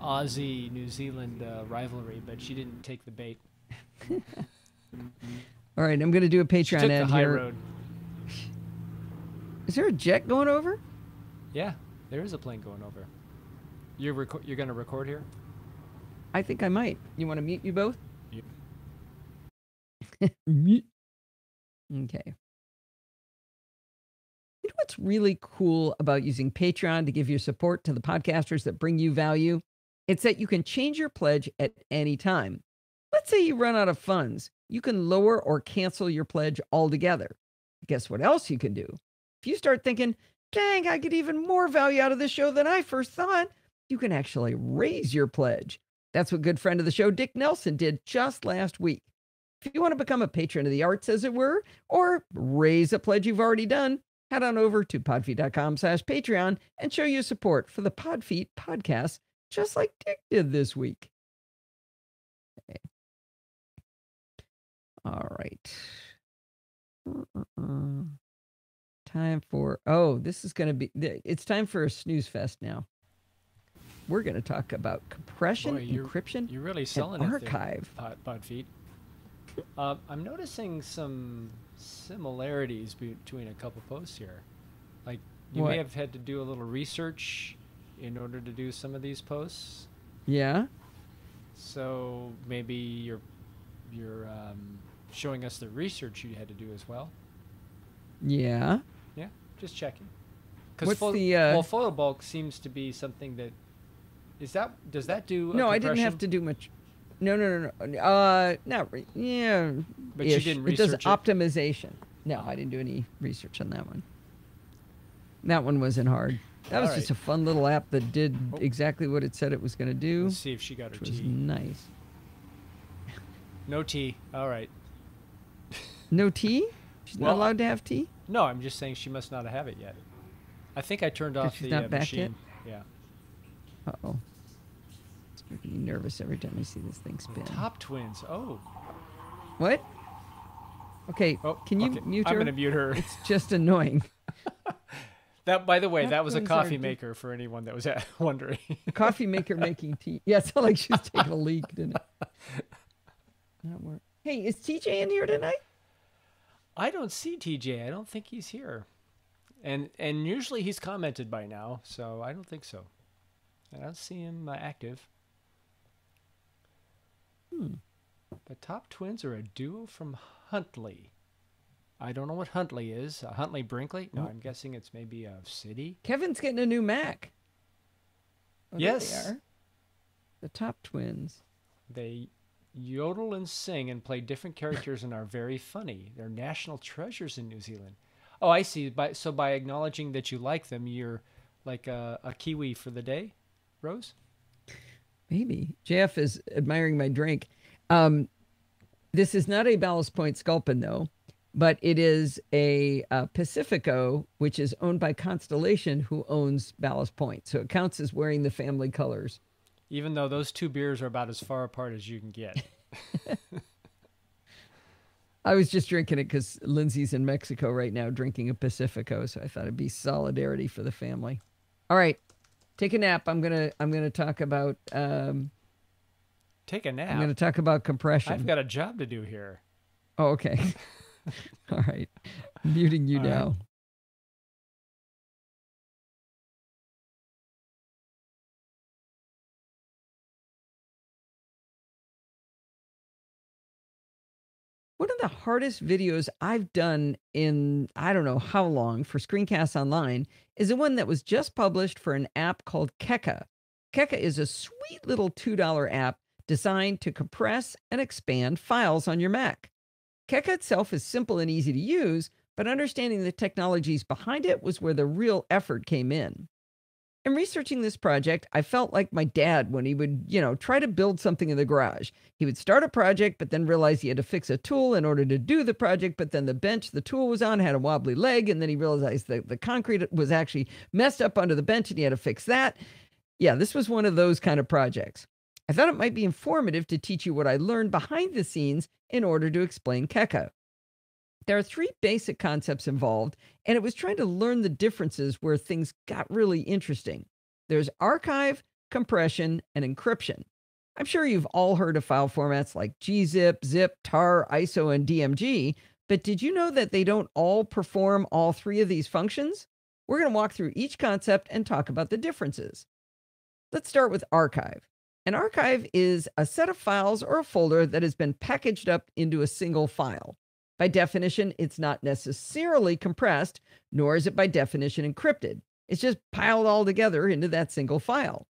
[SPEAKER 1] Aussie-New Zealand rivalry, but she didn't take the bait.
[SPEAKER 2] All right, I'm going to do a
[SPEAKER 1] She
[SPEAKER 2] Patreon
[SPEAKER 1] took
[SPEAKER 2] ad
[SPEAKER 1] the high
[SPEAKER 2] here.
[SPEAKER 1] road.
[SPEAKER 2] Is there a jet going over?
[SPEAKER 1] Yeah, there is a plane going over. You're going to record here?
[SPEAKER 2] I think I might. You want to mute you both?
[SPEAKER 1] Yep.
[SPEAKER 2] Mute. Okay. You know what's really cool about using Patreon to give your support to the podcasters that bring you value? It's that you can change your pledge at any time. Let's say you run out of funds. You can lower or cancel your pledge altogether. Guess what else you can do? If you start thinking, dang, I get even more value out of this show than I first thought, you can actually raise your pledge. That's what good friend of the show, Dick Nelson, did just last week. If you want to become a patron of the arts, as it were, or raise a pledge you've already done, head on over to podfeet.com/Patreon and show your support for the Podfeet podcast, just like Dick did this week. Okay. All right. Time for, this is going to be, it's time for a snooze fest now. We're going to talk about compression, encryption,
[SPEAKER 1] You're really
[SPEAKER 2] and
[SPEAKER 1] selling it there,
[SPEAKER 2] archive.
[SPEAKER 1] Podfeet. I'm noticing some similarities between a couple posts here. Like, you
[SPEAKER 2] What?
[SPEAKER 1] may have had to do a little research in order to do some of these posts.
[SPEAKER 2] Yeah?
[SPEAKER 1] So maybe you're showing us the research you had to do as well.
[SPEAKER 2] Yeah.
[SPEAKER 1] Yeah, just checking.
[SPEAKER 2] What's the,
[SPEAKER 1] well, photo bulk seems to be something that does that do?
[SPEAKER 2] No, I didn't have to do much. No. Not really. Yeah.
[SPEAKER 1] But you didn't
[SPEAKER 2] It does
[SPEAKER 1] research it?
[SPEAKER 2] optimization. No, I didn't do any research on that one. That one wasn't hard. That was
[SPEAKER 1] All
[SPEAKER 2] just
[SPEAKER 1] right.
[SPEAKER 2] a fun little app that did
[SPEAKER 1] Oh.
[SPEAKER 2] exactly what it said it was going to do,
[SPEAKER 1] Let's see if she got her
[SPEAKER 2] which was
[SPEAKER 1] tea.
[SPEAKER 2] nice.
[SPEAKER 1] No tea. All right.
[SPEAKER 2] No tea? She's not
[SPEAKER 1] Well,
[SPEAKER 2] allowed to have tea?
[SPEAKER 1] No, I'm just saying she must not have it yet. I think I turned off
[SPEAKER 2] she's
[SPEAKER 1] the
[SPEAKER 2] not back
[SPEAKER 1] machine. Yeah.
[SPEAKER 2] Uh-oh. It's making me nervous every time I see this thing spin.
[SPEAKER 1] Top twins. Oh.
[SPEAKER 2] What? Okay,
[SPEAKER 1] Oh.
[SPEAKER 2] can you
[SPEAKER 1] okay.
[SPEAKER 2] mute
[SPEAKER 1] I'm
[SPEAKER 2] her?
[SPEAKER 1] gonna mute her.
[SPEAKER 2] It's just annoying.
[SPEAKER 1] That, by the way,
[SPEAKER 2] Top
[SPEAKER 1] that was a
[SPEAKER 2] twins are
[SPEAKER 1] coffee maker for anyone that was wondering.
[SPEAKER 2] Coffee maker making tea. Yeah, it sounded like she was taking a leak, didn't it? Not work. Hey, is TJ in here tonight?
[SPEAKER 1] I don't see TJ. I don't think he's here. And usually he's commented by now, so I don't think so. I don't see him active. The top twins are a duo from Huntley. I don't know what Huntley is. Huntley Brinkley? No, I'm guessing it's maybe a city.
[SPEAKER 2] Kevin's getting a new Mac. Oh, there
[SPEAKER 1] Yes.
[SPEAKER 2] they are. The top twins.
[SPEAKER 1] They yodel and sing and play different characters and are very funny. They're national treasures in New Zealand. Oh, I see. By acknowledging that you like them, you're like a Kiwi for the day, Rose?
[SPEAKER 2] Maybe. JF is admiring my drink. This is not a Ballast Point Sculpin, though, but it is a Pacifico, which is owned by Constellation, who owns Ballast Point. So it counts as wearing the family colors.
[SPEAKER 1] Even though those two beers are about as far apart as you can get.
[SPEAKER 2] I was just drinking it because Lindsay's in Mexico right now drinking a Pacifico, so I thought it'd be solidarity for the family. All right, take a nap. I'm gonna talk about
[SPEAKER 1] Take a nap.
[SPEAKER 2] I'm gonna talk about compression.
[SPEAKER 1] I've got a job to do here.
[SPEAKER 2] Oh, okay. All right, muting you
[SPEAKER 1] All right.
[SPEAKER 2] now. One of the hardest videos I've done in I don't know how long for Screencasts Online is the one that was just published for an app called Keka. Keka is a sweet little $2 app designed to compress and expand files on your Mac. Keka itself is simple and easy to use, but understanding the technologies behind it was where the real effort came in. In researching this project, I felt like my dad when he would, try to build something in the garage. He would start a project, but then realize he had to fix a tool in order to do the project. But then the bench the tool was on had a wobbly leg. And then he realized that the concrete was actually messed up under the bench and he had to fix that. Yeah, this was one of those kind of projects. I thought it might be informative to teach you what I learned behind the scenes in order to explain Keka. There are three basic concepts involved, and it was trying to learn the differences where things got really interesting. There's archive, compression, and encryption. I'm sure you've all heard of file formats like gzip, zip, tar, ISO, and DMG, but did you know that they don't all perform all three of these functions? We're going to walk through each concept and talk about the differences. Let's start with archive. An archive is a set of files or a folder that has been packaged up into a single file. By definition, it's not necessarily compressed, nor is it by definition encrypted. It's just piled all together into that single file.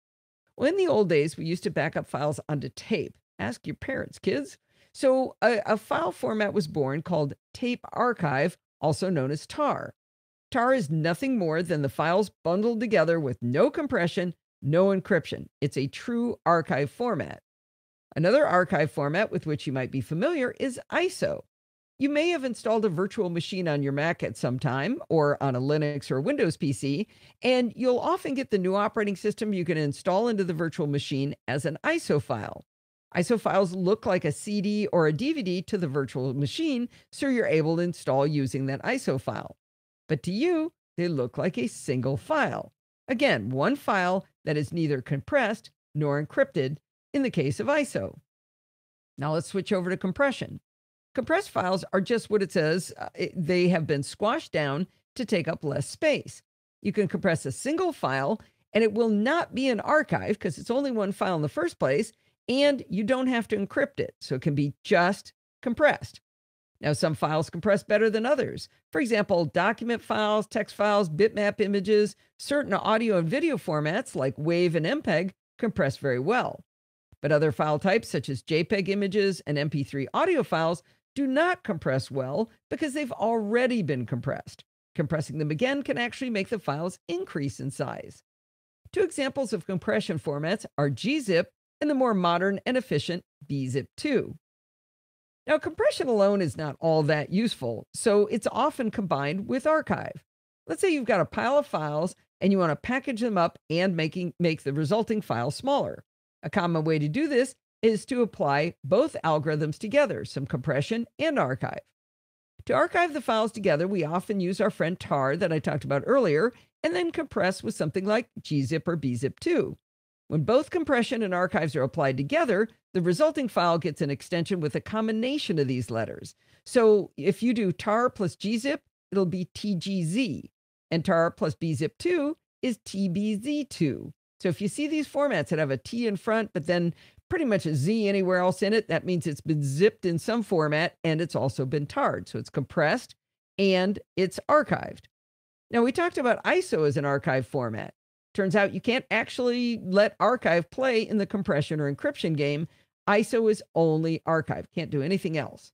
[SPEAKER 2] Well, in the old days, we used to back up files onto tape. Ask your parents, kids. So a file format was born called tape archive, also known as tar. Tar is nothing more than the files bundled together with no compression, no encryption. It's a true archive format. Another archive format with which you might be familiar is ISO. You may have installed a virtual machine on your Mac at some time, or on a Linux or Windows PC, and you'll often get the new operating system you can install into the virtual machine as an ISO file. ISO files look like a CD or a DVD to the virtual machine, so you're able to install using that ISO file. But to you, they look like a single file. Again, one file that is neither compressed nor encrypted in the case of ISO. Now let's switch over to compression. Compressed files are just what it says. They have been squashed down to take up less space. You can compress a single file, and it will not be an archive because it's only one file in the first place, and you don't have to encrypt it, so it can be just compressed. Now, some files compress better than others. For example, document files, text files, bitmap images, certain audio and video formats like WAV and MPEG compress very well. But other file types, such as JPEG images and MP3 audio files, do not compress well because they've already been compressed. Compressing them again can actually make the files increase in size. Two examples of compression formats are gzip and the more modern and efficient bzip2. Now, compression alone is not all that useful, so it's often combined with archive. Let's say you've got a pile of files and you want to package them up and make the resulting file smaller. A common way to do this is to apply both algorithms together, some compression and archive. To archive the files together, we often use our friend tar that I talked about earlier, and then compress with something like gzip or bzip2. When both compression and archives are applied together, the resulting file gets an extension with a combination of these letters. So if you do tar plus gzip, it'll be tgz, and tar plus bzip2 is tbz2. So if you see these formats that have a T in front, but then pretty much a Z anywhere else in it, that means it's been zipped in some format and it's also been tarred. So it's compressed and it's archived. Now, we talked about ISO as an archive format. Turns out you can't actually let archive play in the compression or encryption game. ISO is only archive, can't do anything else.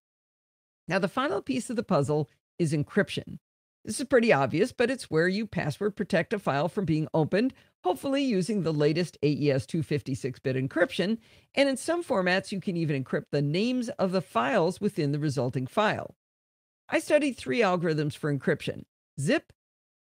[SPEAKER 2] Now, the final piece of the puzzle is encryption. This is pretty obvious, but it's where you password protect a file from being opened, hopefully using the latest AES 256-bit encryption, and in some formats, you can even encrypt the names of the files within the resulting file. I studied three algorithms for encryption: zip,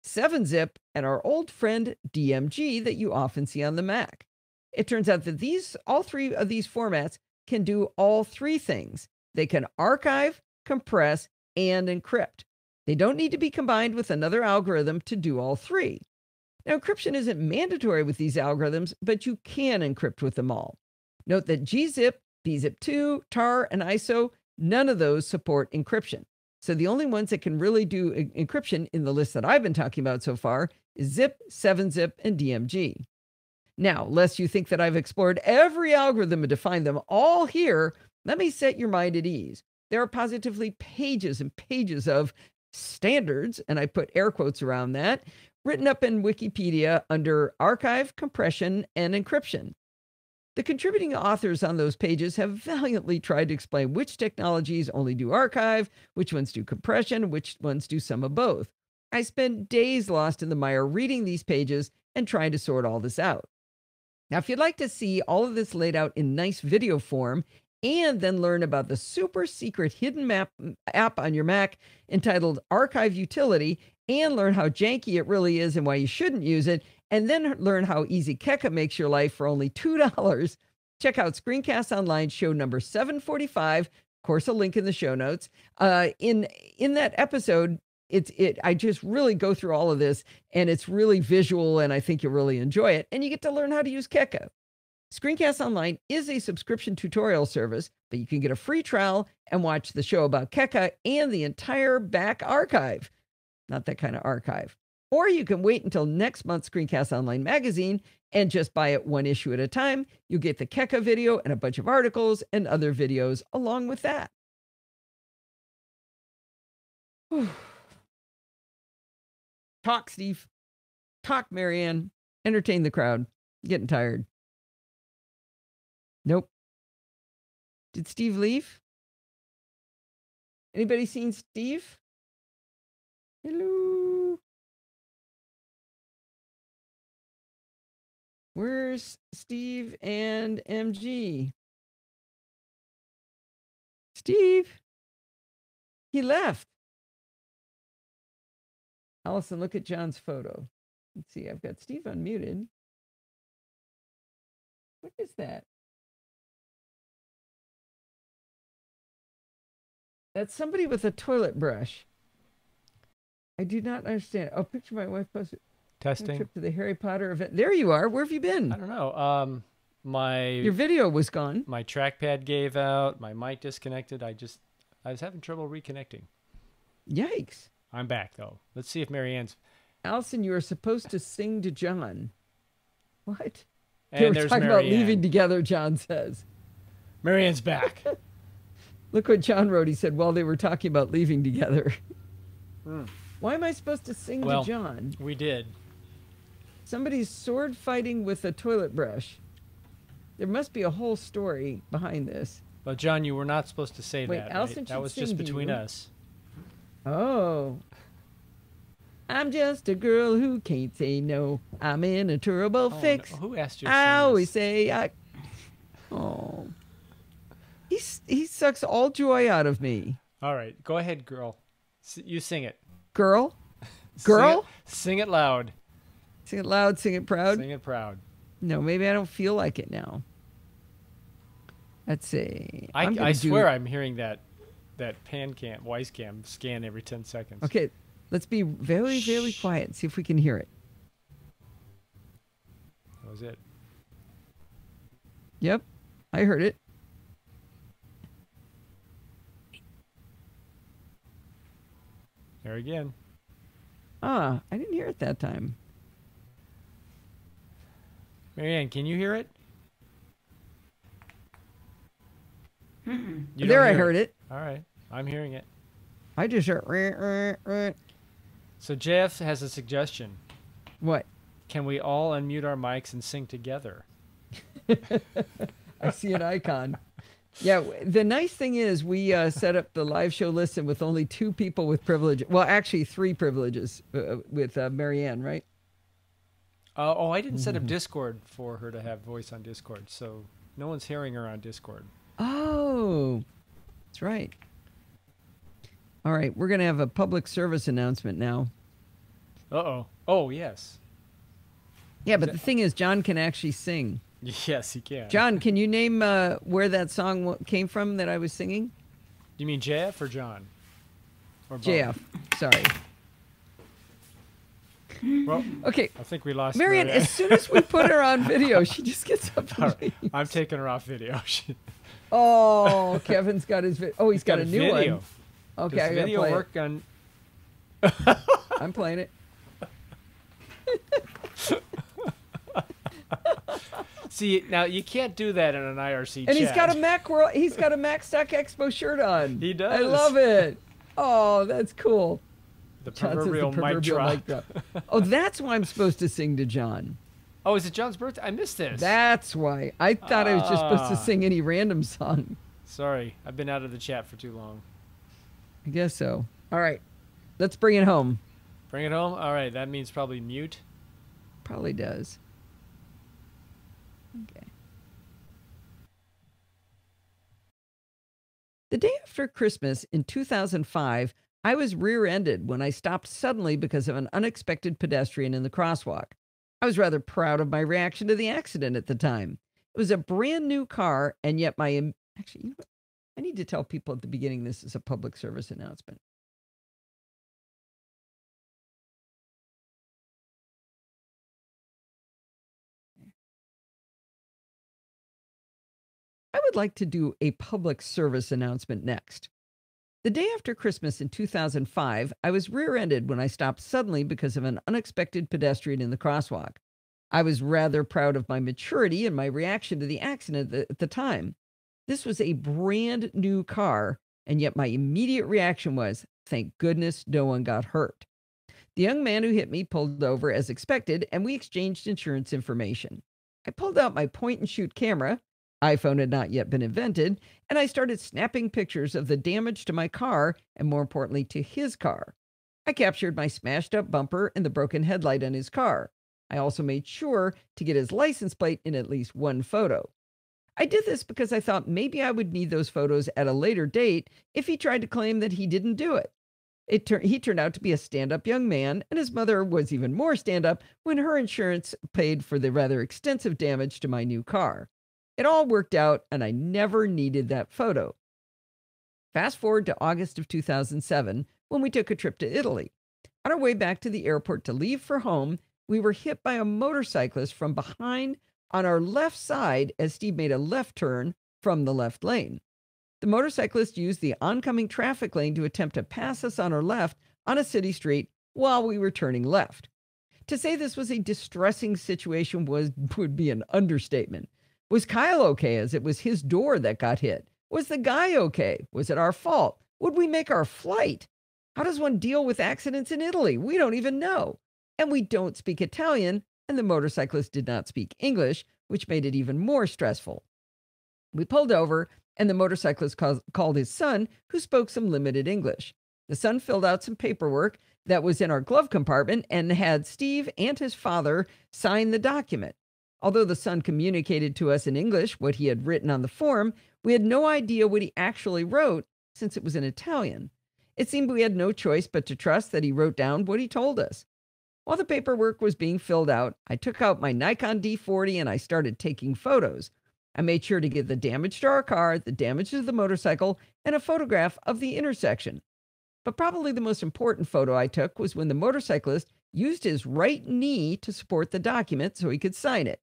[SPEAKER 2] 7-zip, and our old friend DMG that you often see on the Mac. It turns out that all three of these formats can do all three things. They can archive, compress, and encrypt. They don't need to be combined with another algorithm to do all three. Now, encryption isn't mandatory with these algorithms, but you can encrypt with them all. Note that gzip, bzip2, tar, and ISO, none of those support encryption. So the only ones that can really do encryption in the list that I've been talking about so far is zip, 7-zip, and DMG. Now, lest you think that I've explored every algorithm and defined them all here, let me set your mind at ease. There are positively pages and pages of standards, and I put air quotes around that, written up in Wikipedia under archive, compression, and encryption. The contributing authors on those pages have valiantly tried to explain which technologies only do archive, which ones do compression, which ones do some of both. I spent days lost in the mire reading these pages and trying to sort all this out. Now, if you'd like to see all of this laid out in nice video form and then learn about the super secret hidden map app on your Mac entitled Archive Utility and learn how janky it really is and why you shouldn't use it, and then learn how easy Keka makes your life for only $2, check out Screencast Online show number 745. Of course, a link in the show notes. In that episode, I just really go through all of this, and it's really visual, and I think you'll really enjoy it. And you get to learn how to use Keka. Screencast Online is a subscription tutorial service, but you can get a free trial and watch the show about Keka and the entire back archive. Not that kind of archive. Or you can wait until next month's Screencast Online magazine and just buy it one issue at a time. You'll get the Keka video and a bunch of articles and other videos along with that. Talk, Steve. Talk, Marianne. Entertain the crowd. Getting tired. Nope. Did Steve leave? Anybody seen Steve? Hello. Where's Steve and MG? Steve? He left. Allison, look at John's photo. Let's see, I've got Steve unmuted. What is that? That's somebody with a toilet brush. I do not understand. Oh, picture my wife posted.
[SPEAKER 1] Testing.
[SPEAKER 2] Trip to the Harry Potter event. There you are. Where have you been?
[SPEAKER 1] I don't know. Your
[SPEAKER 2] video was gone.
[SPEAKER 1] My trackpad gave out. My mic disconnected. I was having trouble reconnecting.
[SPEAKER 2] Yikes.
[SPEAKER 1] I'm back though. Let's see if Marianne's.
[SPEAKER 2] Allison, you were supposed to sing to John. What?
[SPEAKER 1] And
[SPEAKER 2] they were
[SPEAKER 1] there's
[SPEAKER 2] talking
[SPEAKER 1] Marianne.
[SPEAKER 2] about leaving together, John says.
[SPEAKER 1] Marianne's back.
[SPEAKER 2] Look what John wrote. He said, while they were talking about leaving together. Why am I supposed to sing to John?
[SPEAKER 1] We did.
[SPEAKER 2] Somebody's sword fighting with a toilet brush. There must be a whole story behind this.
[SPEAKER 1] But John, you were not supposed to say that.
[SPEAKER 2] Allison
[SPEAKER 1] right? That
[SPEAKER 2] should
[SPEAKER 1] was
[SPEAKER 2] sing
[SPEAKER 1] just
[SPEAKER 2] to
[SPEAKER 1] between
[SPEAKER 2] you.
[SPEAKER 1] us.
[SPEAKER 2] Oh. I'm just a girl who can't say no. I'm in a terrible fix.
[SPEAKER 1] No. Who asked you to
[SPEAKER 2] I
[SPEAKER 1] sing
[SPEAKER 2] always
[SPEAKER 1] this?
[SPEAKER 2] say Oh. He sucks all joy out of me.
[SPEAKER 1] All right, go ahead, girl. You sing it.
[SPEAKER 2] Girl? Girl?
[SPEAKER 1] Sing it loud.
[SPEAKER 2] Sing it loud, sing it proud.
[SPEAKER 1] Sing it proud.
[SPEAKER 2] No, maybe I don't feel like it now. Let's see.
[SPEAKER 1] I swear I'm hearing that wise cam scan every 10 seconds.
[SPEAKER 2] Okay, let's be very, very quiet and see if we can hear it.
[SPEAKER 1] That was it.
[SPEAKER 2] Yep, I heard it.
[SPEAKER 1] There again.
[SPEAKER 2] I didn't hear it that time.
[SPEAKER 1] Marianne, can you hear it?
[SPEAKER 3] Mm-mm.
[SPEAKER 2] There, I heard it.
[SPEAKER 1] All right, I'm hearing it.
[SPEAKER 2] I just heard.
[SPEAKER 1] So JF has a suggestion.
[SPEAKER 2] What?
[SPEAKER 1] Can we all unmute our mics and sing together?
[SPEAKER 2] I see an icon. Yeah, the nice thing is we set up the live show listen with only 2 people with privilege. Well, actually 3 privileges with Marianne, right?
[SPEAKER 1] I didn't set up Discord for her to have voice on Discord, so no one's hearing her on Discord.
[SPEAKER 2] Oh, that's right. All right, we're going to have a public service announcement now.
[SPEAKER 1] Uh-oh. Oh, yes.
[SPEAKER 2] Yeah, but the thing is, John can actually sing.
[SPEAKER 1] Yes, he can.
[SPEAKER 2] John, can you name where that song came from that I was singing?
[SPEAKER 1] You mean JF or John? Or both?
[SPEAKER 2] JF, sorry.
[SPEAKER 1] Well,
[SPEAKER 2] Okay,
[SPEAKER 1] I think we lost
[SPEAKER 2] Marianne, as soon as we put her on video, she just gets up
[SPEAKER 1] All
[SPEAKER 2] and
[SPEAKER 1] right,
[SPEAKER 2] leaves.
[SPEAKER 1] I'm taking her off video.
[SPEAKER 2] Oh, Kevin's got his video. Oh, he's got a new
[SPEAKER 1] video.
[SPEAKER 2] one. Okay,
[SPEAKER 1] Does
[SPEAKER 2] I gotta
[SPEAKER 1] video
[SPEAKER 2] play
[SPEAKER 1] work on...
[SPEAKER 2] it. I'm playing it.
[SPEAKER 1] See, now you can't do that in an IRC
[SPEAKER 2] And
[SPEAKER 1] chat.
[SPEAKER 2] he's got a Macworld. He's got a Macstock Expo shirt on.
[SPEAKER 1] He does.
[SPEAKER 2] I love it. Oh, that's cool.
[SPEAKER 1] The
[SPEAKER 2] John says
[SPEAKER 1] proverbial, mic drop.
[SPEAKER 2] Oh, that's why I'm supposed to sing to John.
[SPEAKER 1] Oh, is it John's birthday? I missed this.
[SPEAKER 2] That's why. I thought I was just supposed to sing any random song.
[SPEAKER 1] Sorry, I've been out of the chat for too long.
[SPEAKER 2] I guess so. All right. Let's bring it home.
[SPEAKER 1] Bring it home? All right, that means probably mute.
[SPEAKER 2] probably does. Okay. The day after Christmas in 2005, I was rear-ended when I stopped suddenly because of an unexpected pedestrian in the crosswalk. I was rather proud of my reaction to the accident at the time. It was a brand new car, and yet actually, you know what? I need to tell people at the beginning this is a public service announcement. I would like to do a public service announcement next. The day after Christmas in 2005, I was rear ended when I stopped suddenly because of an unexpected pedestrian in the crosswalk. I was rather proud of my maturity and my reaction to the accident at the time. This was a brand new car, and yet my immediate reaction was, thank goodness no one got hurt. The young man who hit me pulled over as expected, and we exchanged insurance information. I pulled out my point and shoot camera. iPhone had not yet been invented, and I started snapping pictures of the damage to my car and, more importantly, to his car. I captured my smashed up bumper and the broken headlight on his car. I also made sure to get his license plate in at least one photo. I did this because I thought maybe I would need those photos at a later date if he tried to claim that he didn't do it. He turned out to be a stand-up young man, and his mother was even more stand-up when her insurance paid for the rather extensive damage to my new car. It all worked out, and I never needed that photo. Fast forward to August of 2007, when we took a trip to Italy. On our way back to the airport to leave for home, we were hit by a motorcyclist from behind on our left side as Steve made a left turn from the left lane. The motorcyclist used the oncoming traffic lane to attempt to pass us on our left on a city street while we were turning left. To say this was a distressing situation would be an understatement. Was Kyle okay, as it was his door that got hit? Was the guy okay? Was it our fault? Would we make our flight? How does one deal with accidents in Italy? We don't even know. And we don't speak Italian, and the motorcyclist did not speak English, which made it even more stressful. We pulled over, and the motorcyclist called his son, who spoke some limited English. The son filled out some paperwork that was in our glove compartment and had Steve and his father sign the document. Although the son communicated to us in English what he had written on the form, we had no idea what he actually wrote since it was in Italian. It seemed we had no choice but to trust that he wrote down what he told us. While the paperwork was being filled out, I took out my Nikon D40 and I started taking photos. I made sure to get the damage to our car, the damage to the motorcycle, and a photograph of the intersection. But probably the most important photo I took was when the motorcyclist used his right knee to support the document so he could sign it.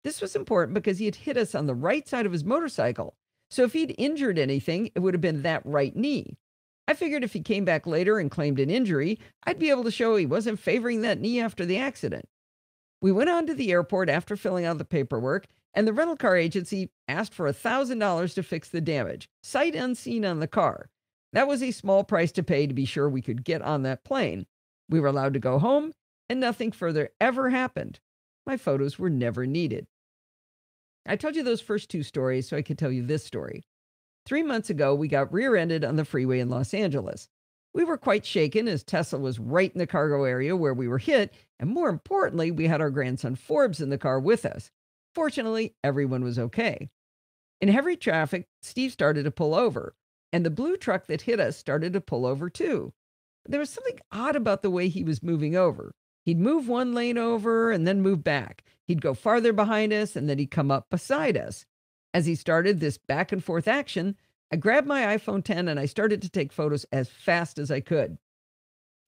[SPEAKER 2] This was important because he had hit us on the right side of his motorcycle. So if he'd injured anything, it would have been that right knee. I figured if he came back later and claimed an injury, I'd be able to show he wasn't favoring that knee after the accident. We went on to the airport after filling out the paperwork, and the rental car agency asked for $1,000 to fix the damage, sight unseen on the car. That was a small price to pay to be sure we could get on that plane. We were allowed to go home, and nothing further ever happened. My photos were never needed. I told you those first two stories so I could tell you this story. 3 months ago, we got rear-ended on the freeway in Los Angeles. We were quite shaken as Tesla was right in the cargo area where we were hit, and more importantly, we had our grandson Forbes in the car with us. Fortunately, everyone was okay. In heavy traffic, Steve started to pull over, and the blue truck that hit us started to pull over too. But there was something odd about the way he was moving over. He'd move one lane over and then move back. He'd go farther behind us and then he'd come up beside us. As he started this back and forth action, I grabbed my iPhone 10 and I started to take photos as fast as I could.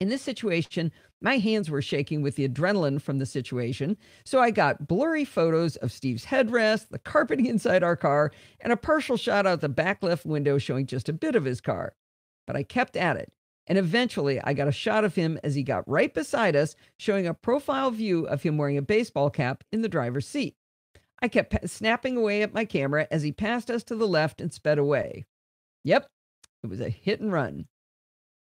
[SPEAKER 2] In this situation, my hands were shaking with the adrenaline from the situation, so I got blurry photos of Steve's headrest, the carpeting inside our car, and a partial shot out the back left window showing just a bit of his car. But I kept at it, and eventually I got a shot of him as he got right beside us, showing a profile view of him wearing a baseball cap in the driver's seat. I kept snapping away at my camera as he passed us to the left and sped away. Yep, it was a hit and run.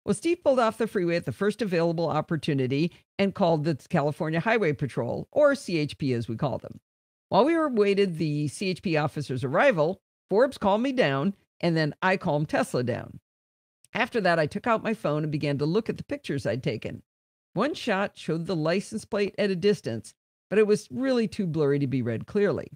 [SPEAKER 2] Well, Steve pulled off the freeway at the first available opportunity and called the California Highway Patrol, or CHP as we call them. While we awaited the CHP officer's arrival, Forbes calmed me down, and then I calmed Tesla down. After that, I took out my phone and began to look at the pictures I'd taken. One shot showed the license plate at a distance, but it was really too blurry to be read clearly.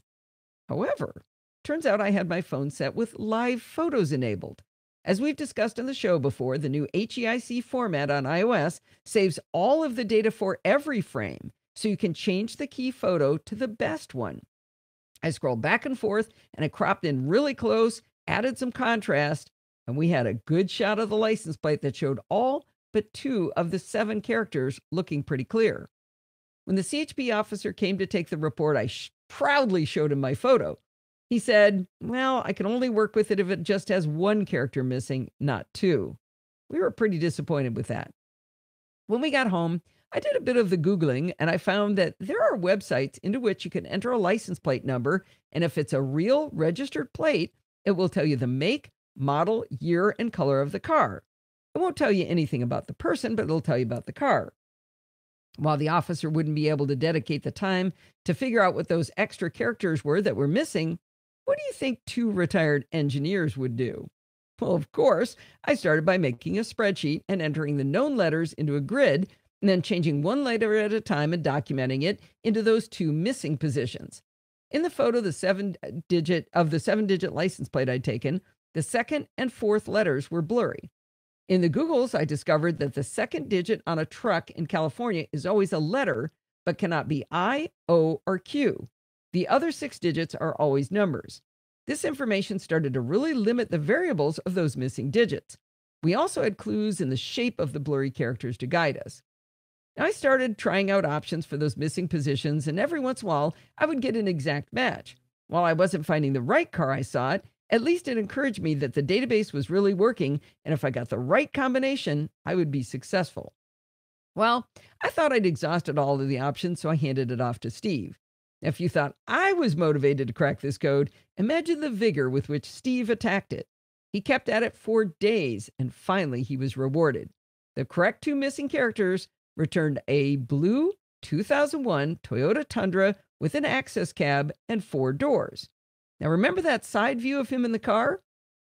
[SPEAKER 2] However, turns out I had my phone set with live photos enabled. As we've discussed on the show before, the new HEIC format on iOS saves all of the data for every frame, so you can change the key photo to the best one. I scrolled back and forth, and I cropped in really close, added some contrast, and we had a good shot of the license plate that showed all but 2 of the 7 characters looking pretty clear. When the CHP officer came to take the report, I proudly showed him my photo. He said, well, I can only work with it if it just has 1 character missing, not 2. We were pretty disappointed with that. When we got home, I did a bit of the Googling, and I found that there are websites into which you can enter a license plate number, and if it's a real registered plate, it will tell you the make, model, year, and color of the car. It won't tell you anything about the person, but it'll tell you about the car. While the officer wouldn't be able to dedicate the time to figure out what those extra characters were that were missing, what do you think 2 retired engineers would do? Well, of course, I started by making a spreadsheet and entering the known letters into a grid, and then changing 1 letter at a time and documenting it into those 2 missing positions. In the photo, the 7-digit license plate I'd taken, the 2nd and 4th letters were blurry. In the Googles, I discovered that the 2nd digit on a truck in California is always a letter, but cannot be I, O, or Q. The other 6 digits are always numbers. This information started to really limit the variables of those missing digits. We also had clues in the shape of the blurry characters to guide us. Now, I started trying out options for those missing positions, and every once in a while, I would get an exact match. While I wasn't finding the right car I sought, at least it encouraged me that the database was really working, and if I got the right combination, I would be successful. Well, I thought I'd exhausted all of the options, so I handed it off to Steve. If you thought I was motivated to crack this code, imagine the vigor with which Steve attacked it. He kept at it for days, and finally he was rewarded. The correct 2 missing characters returned a blue 2001 Toyota Tundra with an access cab and 4 doors. Now remember that side view of him in the car?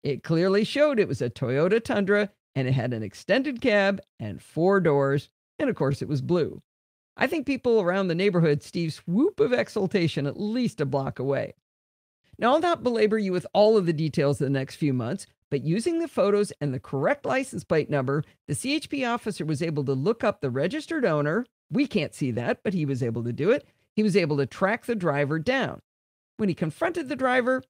[SPEAKER 2] It clearly showed it was a Toyota Tundra, and it had an extended cab and 4 doors, and of course it was blue. I think people around the neighborhood Steve's whoop of exultation at least a block away. Now, I'll not belabor you with all of the details of the next few months, but using the photos and the correct license plate number, the CHP officer was able to look up the registered owner. We can't see that, but he was able to do it. He was able to track the driver down. When he confronted the driver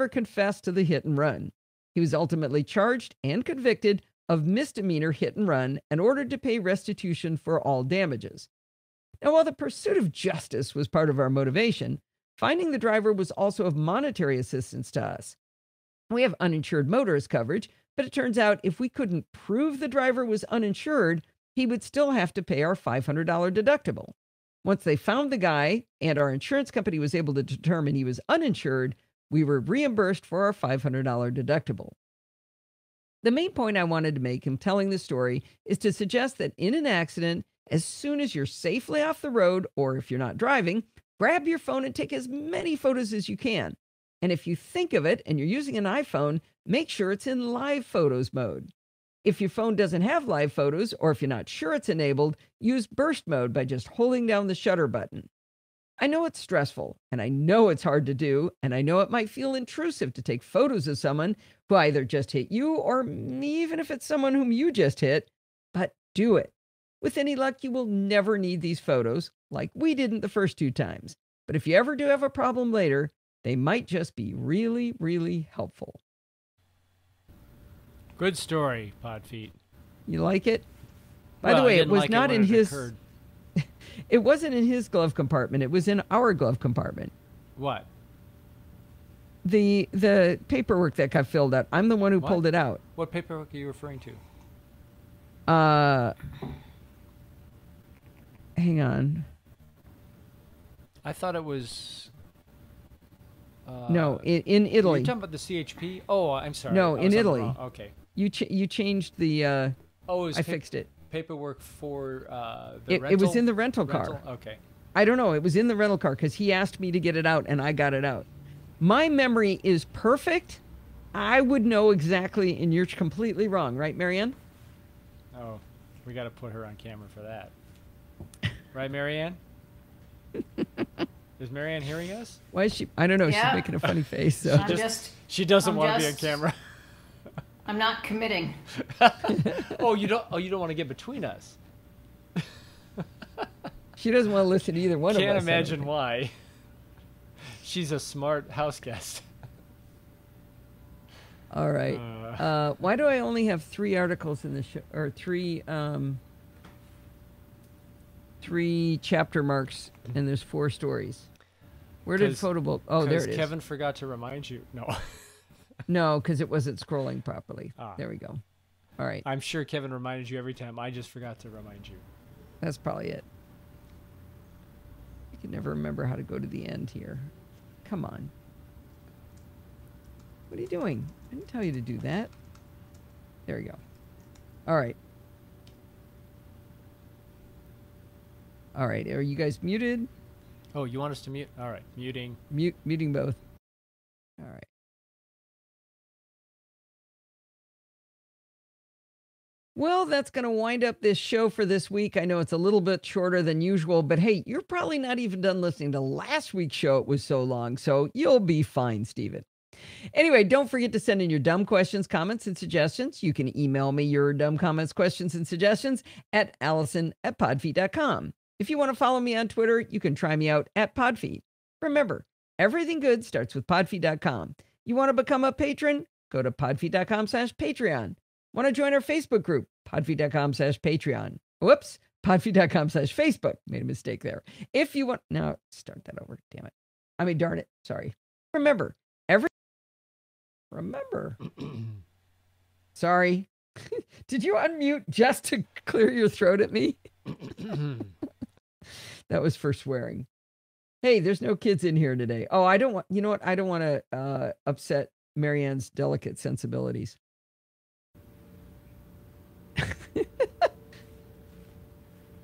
[SPEAKER 2] confessed to the hit and run. He was ultimately charged and convicted of misdemeanor hit and run and ordered to pay restitution for all damages. Now, while the pursuit of justice was part of our motivation, finding the driver was also of monetary assistance to us. We have uninsured motorist coverage, but it turns out if we couldn't prove the driver was uninsured, he would still have to pay our $500 deductible. Once they found the guy and our insurance company was able to determine he was uninsured, we were reimbursed for our $500 deductible. The main point I wanted to make in telling the story is to suggest that in an accident, as soon as you're safely off the road, or if you're not driving, grab your phone and take as many photos as you can. And if you think of it and you're using an iPhone, make sure it's in live photos mode. If your phone doesn't have live photos, or if you're not sure it's enabled, use burst mode by just holding down the shutter button. I know it's stressful, and I know it's hard to do, and I know it might feel intrusive to take photos of someone who either just hit you, or even if it's someone whom you just hit, but do it. With any luck, you will never need these photos, like we didn't the first 2 times. But if you ever do have a problem later, they might just be really, really helpful.
[SPEAKER 1] Good story, Podfeet.
[SPEAKER 2] You like it? By the way, it was not in his... It wasn't in his glove compartment. It was in our glove compartment.
[SPEAKER 1] What?
[SPEAKER 2] The paperwork that got filled out. I'm the one who pulled it out.
[SPEAKER 1] What paperwork are you referring to?
[SPEAKER 2] Hang on.
[SPEAKER 1] I thought it was...
[SPEAKER 2] no, in Italy.
[SPEAKER 1] You're talking about the CHP? Oh, I'm sorry.
[SPEAKER 2] No, in Italy.
[SPEAKER 1] Okay.
[SPEAKER 2] You changed the... I fixed it.
[SPEAKER 1] Paperwork for the rental?
[SPEAKER 2] It was in the rental car.
[SPEAKER 1] Okay.
[SPEAKER 2] I don't know. It was in the rental car because he asked me to get it out, and I got it out. My memory is perfect. I would know exactly, and you're completely wrong, right, Marianne?
[SPEAKER 1] Oh, we got to put her on camera for that. Right, Marianne? Is Marianne hearing us?
[SPEAKER 2] Why is she? I don't know.
[SPEAKER 3] Yeah.
[SPEAKER 2] She's making a funny face. So.
[SPEAKER 1] She doesn't
[SPEAKER 3] I'm
[SPEAKER 1] want to be on
[SPEAKER 3] just-
[SPEAKER 1] camera.
[SPEAKER 3] I'm not committing.
[SPEAKER 1] Oh, you don't want to get between us.
[SPEAKER 2] She doesn't want to listen to either one of us.
[SPEAKER 1] Can't
[SPEAKER 2] I don't
[SPEAKER 1] imagine
[SPEAKER 2] think.
[SPEAKER 1] why. She's a smart house guest.
[SPEAKER 2] All right. Why do I only have 3 articles in the show, or 3 chapter marks, and there's 4 stories? Where did
[SPEAKER 1] 'Cause-
[SPEAKER 2] Photobolt? Oh, there it is.
[SPEAKER 1] Kevin forgot to remind you. No.
[SPEAKER 2] No, because it wasn't scrolling properly.
[SPEAKER 1] Ah.
[SPEAKER 2] There we go. All right.
[SPEAKER 1] I'm sure Kevin reminded you every time. I just forgot to remind you.
[SPEAKER 2] That's probably it. I can never remember how to go to the end here. Come on. What are you doing? I didn't tell you to do that. There you go. All right. All right. Are you guys muted?
[SPEAKER 1] Oh, you want us to mute? All right. Muting.
[SPEAKER 2] Muting both. All right. Well, that's going to wind up this show for this week. I know it's a little bit shorter than usual, but hey, you're probably not even done listening to last week's show. It was so long, so you'll be fine, Steven. Anyway, don't forget to send in your dumb questions, comments, and suggestions. You can email me your dumb comments, questions, and suggestions at allison@podfeet.com. If you want to follow me on Twitter, you can try me out at Podfeet. Remember, everything good starts with podfeet.com. You want to become a patron? Go to podfeet.com/Patreon. Want to join our Facebook group? Podfeet.com/Patreon. Whoops. Podfeet.com/Facebook. Made a mistake there. If you want, now start that over. Damn it. I mean, darn it. Sorry. Remember, sorry. Did you unmute just to clear your throat at me? That was for swearing. Hey, there's no kids in here today. Oh, I don't want, you know what? I don't want to upset Marianne's delicate sensibilities.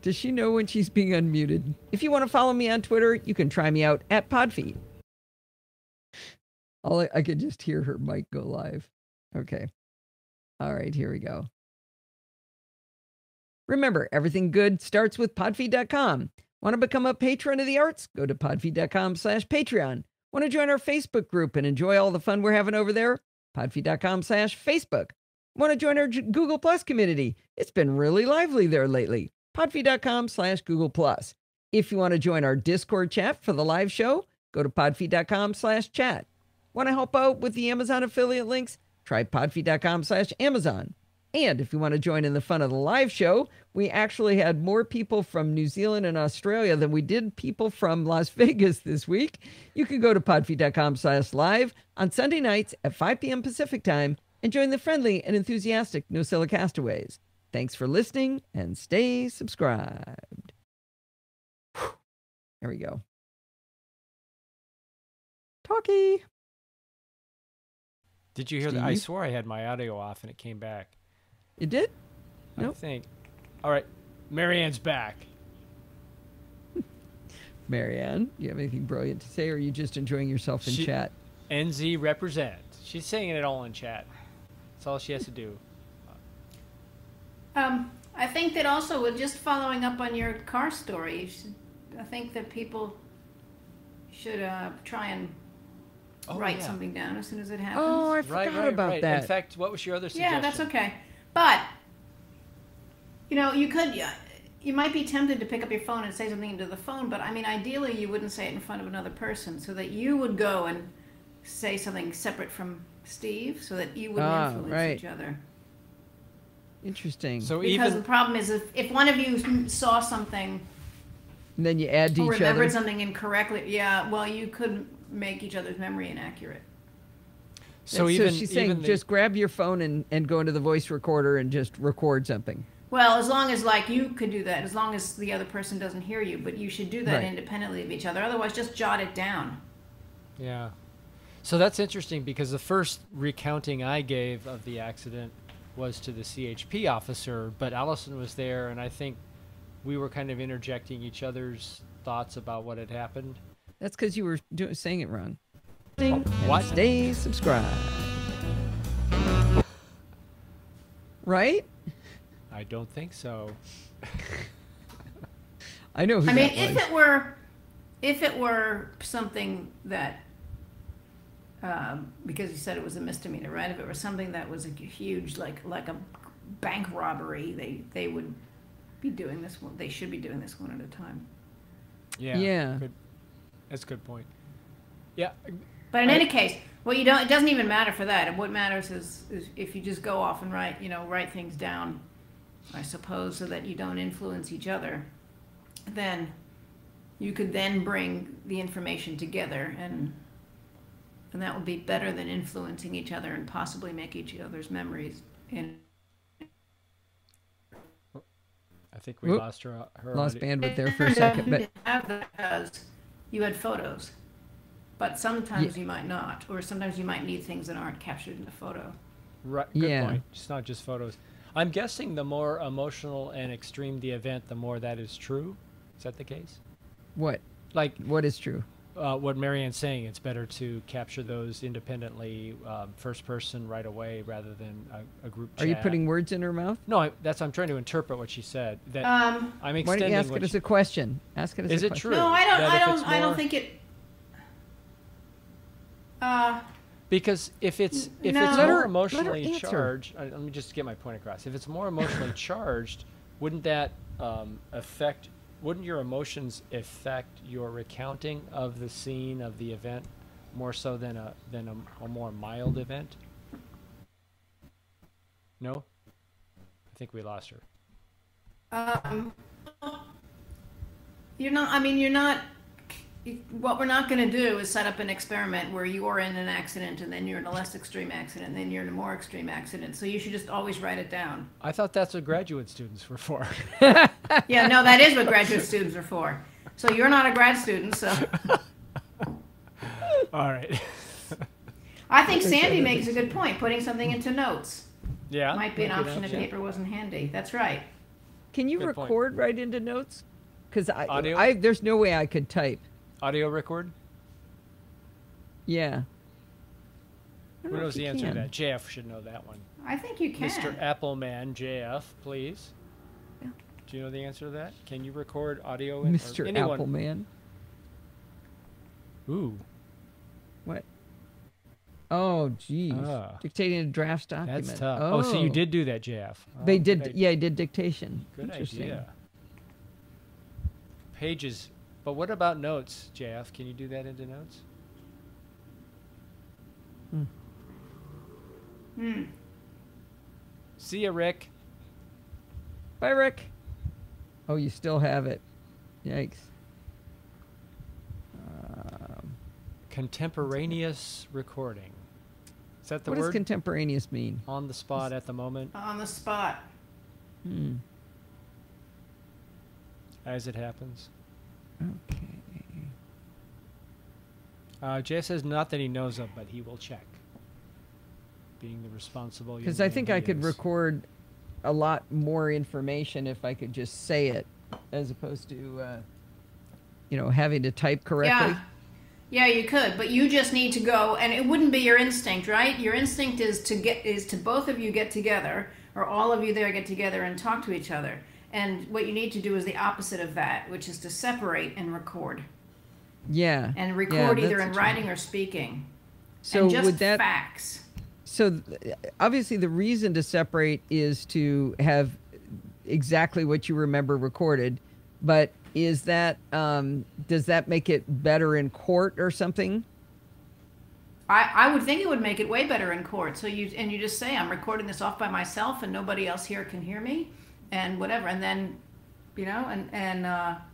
[SPEAKER 2] Does she know when she's being unmuted? If you want to follow me on Twitter, you can try me out at Podfeet. I could just hear her mic go live. Okay. All right, here we go. Remember, everything good starts with podfeet.com. Want to become a patron of the arts? Go to podfeet.com/Patreon. Want to join our Facebook group and enjoy all the fun we're having over there? Podfeet.com/Facebook. Want to join our Google Plus community? It's been really lively there lately. Podfeet.com/Google+. If you want to join our Discord chat for the live show, go to podfeet.com/chat. Want to help out with the Amazon affiliate links? Try podfeet.com/Amazon. And if you want to join in the fun of the live show, we actually had more people from New Zealand and Australia than we did people from Las Vegas this week. You can go to podfeet.com/live on Sunday nights at 5 p.m. Pacific time and join the friendly and enthusiastic NosillaCast castaways. Thanks for listening and stay subscribed. Whew. There we go. Talkie.
[SPEAKER 1] Did you hear that? I
[SPEAKER 2] Steve?
[SPEAKER 1] swore I had my audio off and it came back.
[SPEAKER 2] You did?
[SPEAKER 1] I
[SPEAKER 2] Nope.
[SPEAKER 1] think. All right. Marianne's back.
[SPEAKER 2] Marianne, do you have anything brilliant to say, or are you just enjoying yourself in chat?
[SPEAKER 1] NZ represent. She's saying it all in chat. That's all she has to do.
[SPEAKER 3] I think that also with just following up on your car story, I think that people should try and write something down as soon as it happens.
[SPEAKER 2] Oh, I forgot about that.
[SPEAKER 1] In fact, what was your other suggestion?
[SPEAKER 3] Yeah, that's okay. But you might be tempted to pick up your phone and say something into the phone, but I mean, ideally, you wouldn't say it in front of another person, so that you would go and say something separate from Steve, so that you wouldn't influence each other.
[SPEAKER 2] Interesting.
[SPEAKER 1] So
[SPEAKER 3] Because the problem is, if one of you saw something
[SPEAKER 2] and then you add to
[SPEAKER 3] or
[SPEAKER 2] each
[SPEAKER 3] remembered
[SPEAKER 2] other.
[SPEAKER 3] something incorrectly, you could make each other's memory inaccurate.
[SPEAKER 1] So even
[SPEAKER 2] she's saying just grab your phone and go into the voice recorder and just record something.
[SPEAKER 3] Well, as long as you could do that, as long as the other person doesn't hear you, but you should do that
[SPEAKER 2] Right.
[SPEAKER 3] independently of each other. Otherwise, just jot it down.
[SPEAKER 1] Yeah. So that's interesting because the first recounting I gave of the accident was to the CHP officer, but Allison was there, and I think we were kind of interjecting each other's thoughts about what had happened.
[SPEAKER 2] That's because you were saying it wrong.
[SPEAKER 1] What?
[SPEAKER 2] Stay subscribed. Right?
[SPEAKER 1] I don't think so.
[SPEAKER 2] I know who
[SPEAKER 3] I mean,
[SPEAKER 2] that
[SPEAKER 3] if
[SPEAKER 2] was.
[SPEAKER 3] it were if it were something that, because you said it was a misdemeanor, right? If it were something that was a huge, like a bank robbery, they would be doing this one. They should be doing this one at a time.
[SPEAKER 1] Yeah.
[SPEAKER 2] Yeah.
[SPEAKER 1] Good. That's a good point. Yeah.
[SPEAKER 3] But in any case, well, you don't. It doesn't even matter for that. And what matters is if you just go off and write things down, I suppose, so that you don't influence each other. Then you could then bring the information together, and that would be better than influencing each other and possibly make each other's memories. And
[SPEAKER 1] I think we lost her.
[SPEAKER 2] Lost bandwidth there for a second, but
[SPEAKER 3] have that because you had photos, but sometimes you might not, or sometimes you might need things that aren't captured in the photo.
[SPEAKER 1] Right. Good point. It's not just photos. I'm guessing the more emotional and extreme the event, the more that is true. Is that the case?
[SPEAKER 2] what?
[SPEAKER 1] Like
[SPEAKER 2] What is true?
[SPEAKER 1] what Marianne's saying, it's better to capture those independently, first person right away rather than a group chat.
[SPEAKER 2] Are you putting words in her mouth?
[SPEAKER 1] No, I'm trying to interpret what she said. That I'm
[SPEAKER 2] Why
[SPEAKER 1] extending.
[SPEAKER 2] don't you ask it as a question? Ask it as a question.
[SPEAKER 1] Is it true?
[SPEAKER 3] No, I don't think it.
[SPEAKER 1] Because if it's
[SPEAKER 3] No.
[SPEAKER 1] more
[SPEAKER 2] her
[SPEAKER 1] emotionally
[SPEAKER 2] answer.
[SPEAKER 1] charged, let me just get my point across. If it's more emotionally charged, wouldn't that affect? Wouldn't your emotions affect your recounting of the scene of the event more so than a more mild event? No, I think we lost her.
[SPEAKER 3] You're not. I mean, you're not. What we're not going to do is set up an experiment where you are in an accident and then you're in a less extreme accident and then you're in a more extreme accident. So you should just always write it down.
[SPEAKER 1] I thought that's what graduate students were for.
[SPEAKER 3] Yeah, no, that is what graduate students are for. So you're not a grad student, so.
[SPEAKER 1] All right.
[SPEAKER 3] I think Sandy makes a good point. Putting something into notes
[SPEAKER 1] Yeah.
[SPEAKER 3] might be an
[SPEAKER 1] good
[SPEAKER 3] option if paper wasn't handy. That's right.
[SPEAKER 2] Can you
[SPEAKER 1] Good point.
[SPEAKER 2] record right into notes? Because
[SPEAKER 1] Audio?
[SPEAKER 2] there's no way I could type.
[SPEAKER 1] Audio record?
[SPEAKER 2] Yeah. I don't
[SPEAKER 1] Who
[SPEAKER 2] know
[SPEAKER 1] knows
[SPEAKER 2] if
[SPEAKER 1] the
[SPEAKER 2] you
[SPEAKER 1] answer to
[SPEAKER 2] can.
[SPEAKER 1] that? JF should know that one.
[SPEAKER 3] I think you can.
[SPEAKER 1] Mr. Appleman, JF, please.
[SPEAKER 2] Yeah.
[SPEAKER 1] Do you know the answer to that? Can you record audio? Or
[SPEAKER 2] Mr.
[SPEAKER 1] anyone?
[SPEAKER 2] Appleman.
[SPEAKER 1] Ooh,
[SPEAKER 2] What? Oh, geez.
[SPEAKER 1] Ah.
[SPEAKER 2] Dictating a draft document.
[SPEAKER 1] that's tough. Oh, so you did do that, JF.
[SPEAKER 2] They
[SPEAKER 1] Oh,
[SPEAKER 2] did.
[SPEAKER 1] good
[SPEAKER 2] Yeah, I did dictation.
[SPEAKER 1] Good
[SPEAKER 2] Interesting.
[SPEAKER 1] idea. Pages. But what about notes, JF? Can you do that into notes? See ya, Rick.
[SPEAKER 2] Bye, Rick. Oh, you still have it. Yikes.
[SPEAKER 1] Contemporaneous recording. Is that the
[SPEAKER 2] What does
[SPEAKER 1] word?
[SPEAKER 2] contemporaneous mean?
[SPEAKER 1] On the spot at the moment,
[SPEAKER 3] On the spot.
[SPEAKER 2] Hmm.
[SPEAKER 1] as it happens.
[SPEAKER 2] Okay.
[SPEAKER 1] JF says not that he knows of, but he will check. Being the responsible young
[SPEAKER 2] Because I
[SPEAKER 1] man
[SPEAKER 2] think
[SPEAKER 1] he
[SPEAKER 2] I could
[SPEAKER 1] is.
[SPEAKER 2] record a lot more information if I could just say it, as opposed to, having to type correctly.
[SPEAKER 3] Yeah, you could, but you just need to go, and it wouldn't be your instinct, right? Your instinct is to both of you get together, or all of you there get together and talk to each other. And what you need to do is the opposite of that, which is to separate and record.
[SPEAKER 2] Yeah.
[SPEAKER 3] And record either
[SPEAKER 2] that's
[SPEAKER 3] in
[SPEAKER 2] what
[SPEAKER 3] writing or speaking.
[SPEAKER 2] So
[SPEAKER 3] and just
[SPEAKER 2] would that?
[SPEAKER 3] facts.
[SPEAKER 2] So obviously the reason to separate is to have exactly what you remember recorded, but is that does that make it better in court or something?
[SPEAKER 3] I would think it would make it way better in court. So you just say, I'm recording this off by myself and nobody else here can hear me and whatever. And then,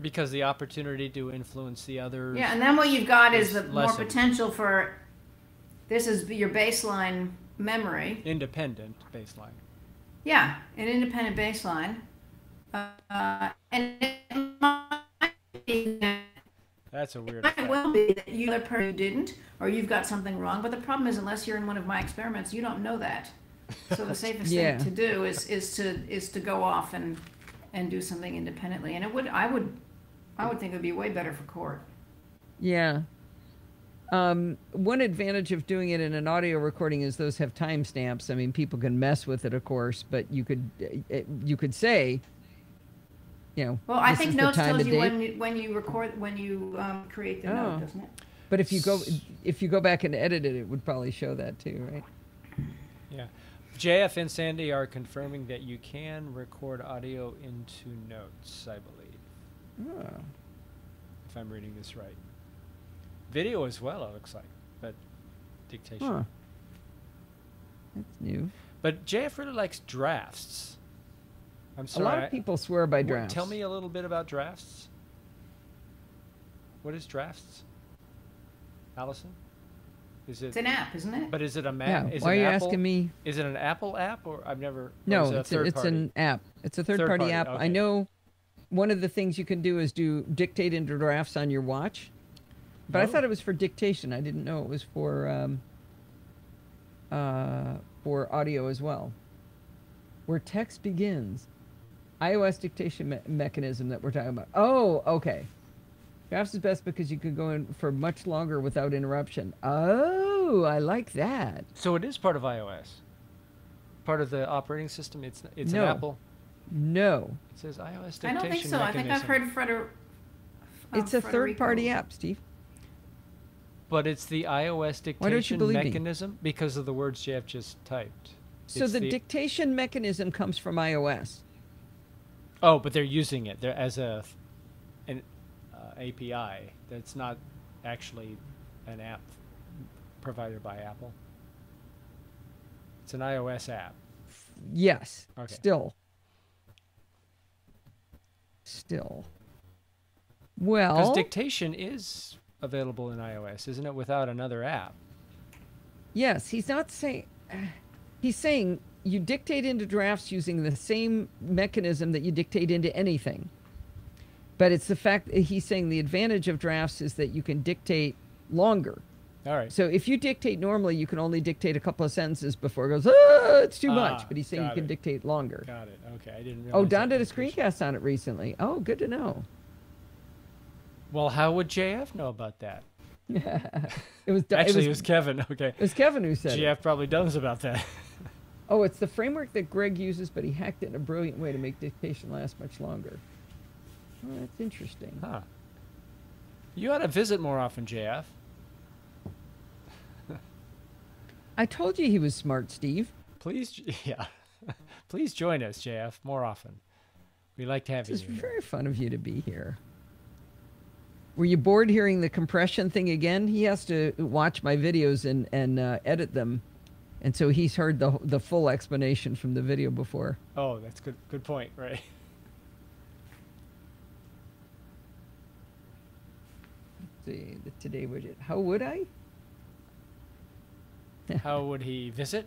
[SPEAKER 1] Because the opportunity to influence the others.
[SPEAKER 3] yeah, and then what you've got is the more
[SPEAKER 1] lessened.
[SPEAKER 3] potential for, this is your baseline memory.
[SPEAKER 1] Independent baseline.
[SPEAKER 3] Yeah, an independent baseline. And it might be that
[SPEAKER 1] That's a weird
[SPEAKER 3] might
[SPEAKER 1] effect.
[SPEAKER 3] well be that you other person didn't, or you've got something wrong. But the problem is, unless you're in one of my experiments, you don't know that. So the safest
[SPEAKER 2] Yeah.
[SPEAKER 3] thing to do is to go off and do something independently. And I would think it would be way better for court.
[SPEAKER 2] Yeah. One advantage of doing it in an audio recording is those have timestamps. I mean, people can mess with it, of course, but you could say,
[SPEAKER 3] Well, I
[SPEAKER 2] this
[SPEAKER 3] think
[SPEAKER 2] is the
[SPEAKER 3] Notes
[SPEAKER 2] time
[SPEAKER 3] tells
[SPEAKER 2] of
[SPEAKER 3] you
[SPEAKER 2] day.
[SPEAKER 3] when you record, when you create the
[SPEAKER 2] Oh.
[SPEAKER 3] note, doesn't it?
[SPEAKER 2] But if you go back and edit it, it would probably show that too, right?
[SPEAKER 1] Yeah. JF and Sandy are confirming that you can record audio into Notes, I believe,
[SPEAKER 2] Oh.
[SPEAKER 1] if I'm reading this right. Video as well, it looks like, but dictation.
[SPEAKER 2] Huh. That's new.
[SPEAKER 1] But JF really likes drafts. I'm
[SPEAKER 2] A
[SPEAKER 1] sorry.
[SPEAKER 2] lot of people swear by drafts.
[SPEAKER 1] Tell me a little bit about drafts. What is drafts? Allison? Is it?
[SPEAKER 3] It's an app, isn't it?
[SPEAKER 1] But is it a Mac?
[SPEAKER 2] Yeah.
[SPEAKER 1] Is
[SPEAKER 2] Why
[SPEAKER 1] it
[SPEAKER 2] are you
[SPEAKER 1] Apple?
[SPEAKER 2] asking me?
[SPEAKER 1] Is it an Apple app or I've never?
[SPEAKER 2] No,
[SPEAKER 1] or is it a
[SPEAKER 2] it's an app. It's a third-party
[SPEAKER 1] party,
[SPEAKER 2] app.
[SPEAKER 1] okay.
[SPEAKER 2] I know one of the things you can do is dictate into drafts on your watch. But I
[SPEAKER 1] Oh.
[SPEAKER 2] thought it was for dictation. I didn't know it was for audio as well. Where text begins. iOS dictation mechanism that we're talking about. Oh, okay. Drafts is best because you could go in for much longer without interruption. Oh, I like that.
[SPEAKER 1] So it is part of iOS. Part of the operating system. It's
[SPEAKER 2] No.
[SPEAKER 1] an Apple.
[SPEAKER 2] No.
[SPEAKER 1] It says iOS dictation
[SPEAKER 3] I don't think so. I think I've
[SPEAKER 1] mechanism.
[SPEAKER 3] heard
[SPEAKER 2] It's a
[SPEAKER 3] Frederico.
[SPEAKER 2] third-party app, Steve.
[SPEAKER 1] But it's the iOS
[SPEAKER 2] Why don't you
[SPEAKER 1] dictation
[SPEAKER 2] believe me?
[SPEAKER 1] mechanism because of the words Jeff just typed.
[SPEAKER 2] So
[SPEAKER 1] It's
[SPEAKER 2] the dictation mechanism comes from iOS.
[SPEAKER 1] Oh, but they're using it. They're as an API. That's not actually an app provided by Apple. It's an iOS app.
[SPEAKER 2] Yes.
[SPEAKER 1] Okay.
[SPEAKER 2] Still. Well,
[SPEAKER 1] Because dictation is available in iOS, isn't it? Without another app.
[SPEAKER 2] yes, he's not saying. He's saying you dictate into drafts using the same mechanism that you dictate into anything. But it's the fact that he's saying the advantage of drafts is that you can dictate longer.
[SPEAKER 1] All right.
[SPEAKER 2] So if you dictate normally, you can only dictate a couple of sentences before it goes, ah, it's too much. But he's saying you
[SPEAKER 1] got
[SPEAKER 2] can
[SPEAKER 1] it.
[SPEAKER 2] dictate longer.
[SPEAKER 1] Got it. Okay, I didn't realize.
[SPEAKER 2] Oh, Don
[SPEAKER 1] that
[SPEAKER 2] did a
[SPEAKER 1] dictation.
[SPEAKER 2] screencast on it recently. Oh, good to know.
[SPEAKER 1] Well, how would JF know about that?
[SPEAKER 2] It was
[SPEAKER 1] Actually, it was Kevin. Okay.
[SPEAKER 2] it was Kevin who said it.
[SPEAKER 1] JF probably knows about that.
[SPEAKER 2] Oh, it's the framework that Greg uses, but he hacked it in a brilliant way to make dictation last much longer. Oh, that's interesting.
[SPEAKER 1] Huh. You ought to visit more often, JF.
[SPEAKER 2] I told you he was smart, Steve.
[SPEAKER 1] Please, yeah. Please join us, JF, more often. We like having
[SPEAKER 2] It's
[SPEAKER 1] you here.
[SPEAKER 2] very fun of you to be here. Were you bored hearing the compression thing again? He has to watch my videos and edit them. And so he's heard the full explanation from the video before.
[SPEAKER 1] Oh, that's good. Good point. Right.
[SPEAKER 2] Let's see, the Today widget. How would I?
[SPEAKER 1] How would he visit?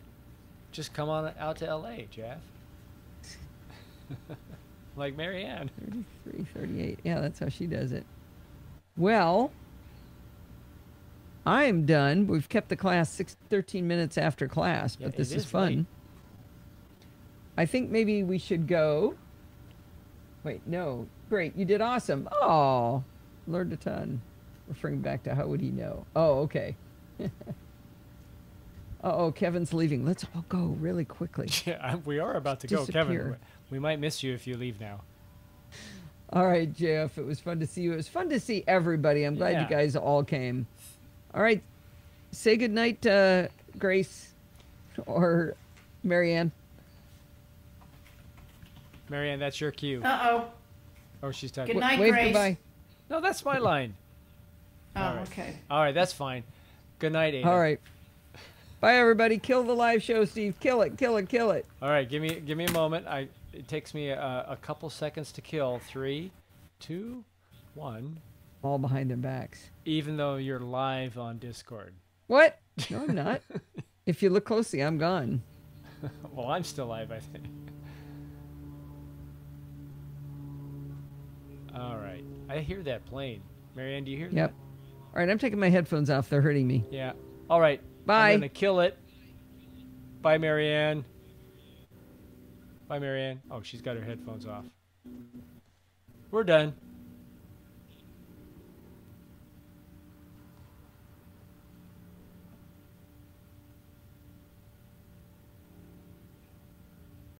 [SPEAKER 1] Just come on out to LA, Jeff. Like Marianne.
[SPEAKER 2] 33, 38. Yeah, that's how she does it. Well, I'm done. We've kept the class 13 minutes after class,
[SPEAKER 1] Yeah,
[SPEAKER 2] but this
[SPEAKER 1] it
[SPEAKER 2] is
[SPEAKER 1] is
[SPEAKER 2] fun.
[SPEAKER 1] late.
[SPEAKER 2] I think maybe we should go. Wait, no. Great. You did awesome. Oh, learned a ton. Referring back to how would he know? Oh, okay. Uh-oh, Kevin's leaving. Let's all go really quickly.
[SPEAKER 1] Yeah, we are about to go, Kevin.
[SPEAKER 2] Disappear.
[SPEAKER 1] We might miss you if you leave now.
[SPEAKER 2] All right, JF, it was fun to see you. It was fun to see everybody. I'm glad
[SPEAKER 1] Yeah.
[SPEAKER 2] you guys all came. All right. Say goodnight, Grace or Marianne.
[SPEAKER 1] Marianne, that's your cue.
[SPEAKER 3] Uh-oh.
[SPEAKER 1] Oh, she's typing.
[SPEAKER 3] Good night,
[SPEAKER 2] Wave
[SPEAKER 3] Grace.
[SPEAKER 2] goodbye.
[SPEAKER 1] No, that's my line.
[SPEAKER 3] Oh,
[SPEAKER 1] All right.
[SPEAKER 3] okay.
[SPEAKER 1] All right, that's fine. Good night, Ada.
[SPEAKER 2] All right. Bye, everybody. Kill the live show, Steve. Kill it, kill it, kill it.
[SPEAKER 1] All right, give me a moment. It takes me a couple seconds to kill. 3, 2, 1.
[SPEAKER 2] All behind their backs.
[SPEAKER 1] Even though you're live on Discord.
[SPEAKER 2] What? No, I'm not. If you look closely, I'm gone.
[SPEAKER 1] Well, I'm still live, I think. All right. I hear that plane. Marianne, do you hear
[SPEAKER 2] Yep. All right, I'm taking my headphones off. They're hurting me.
[SPEAKER 1] that? Yeah. All right.
[SPEAKER 2] Bye.
[SPEAKER 1] I'm going to kill it. Bye, Marianne. Bye, Marianne. Oh, she's got her headphones off. We're done.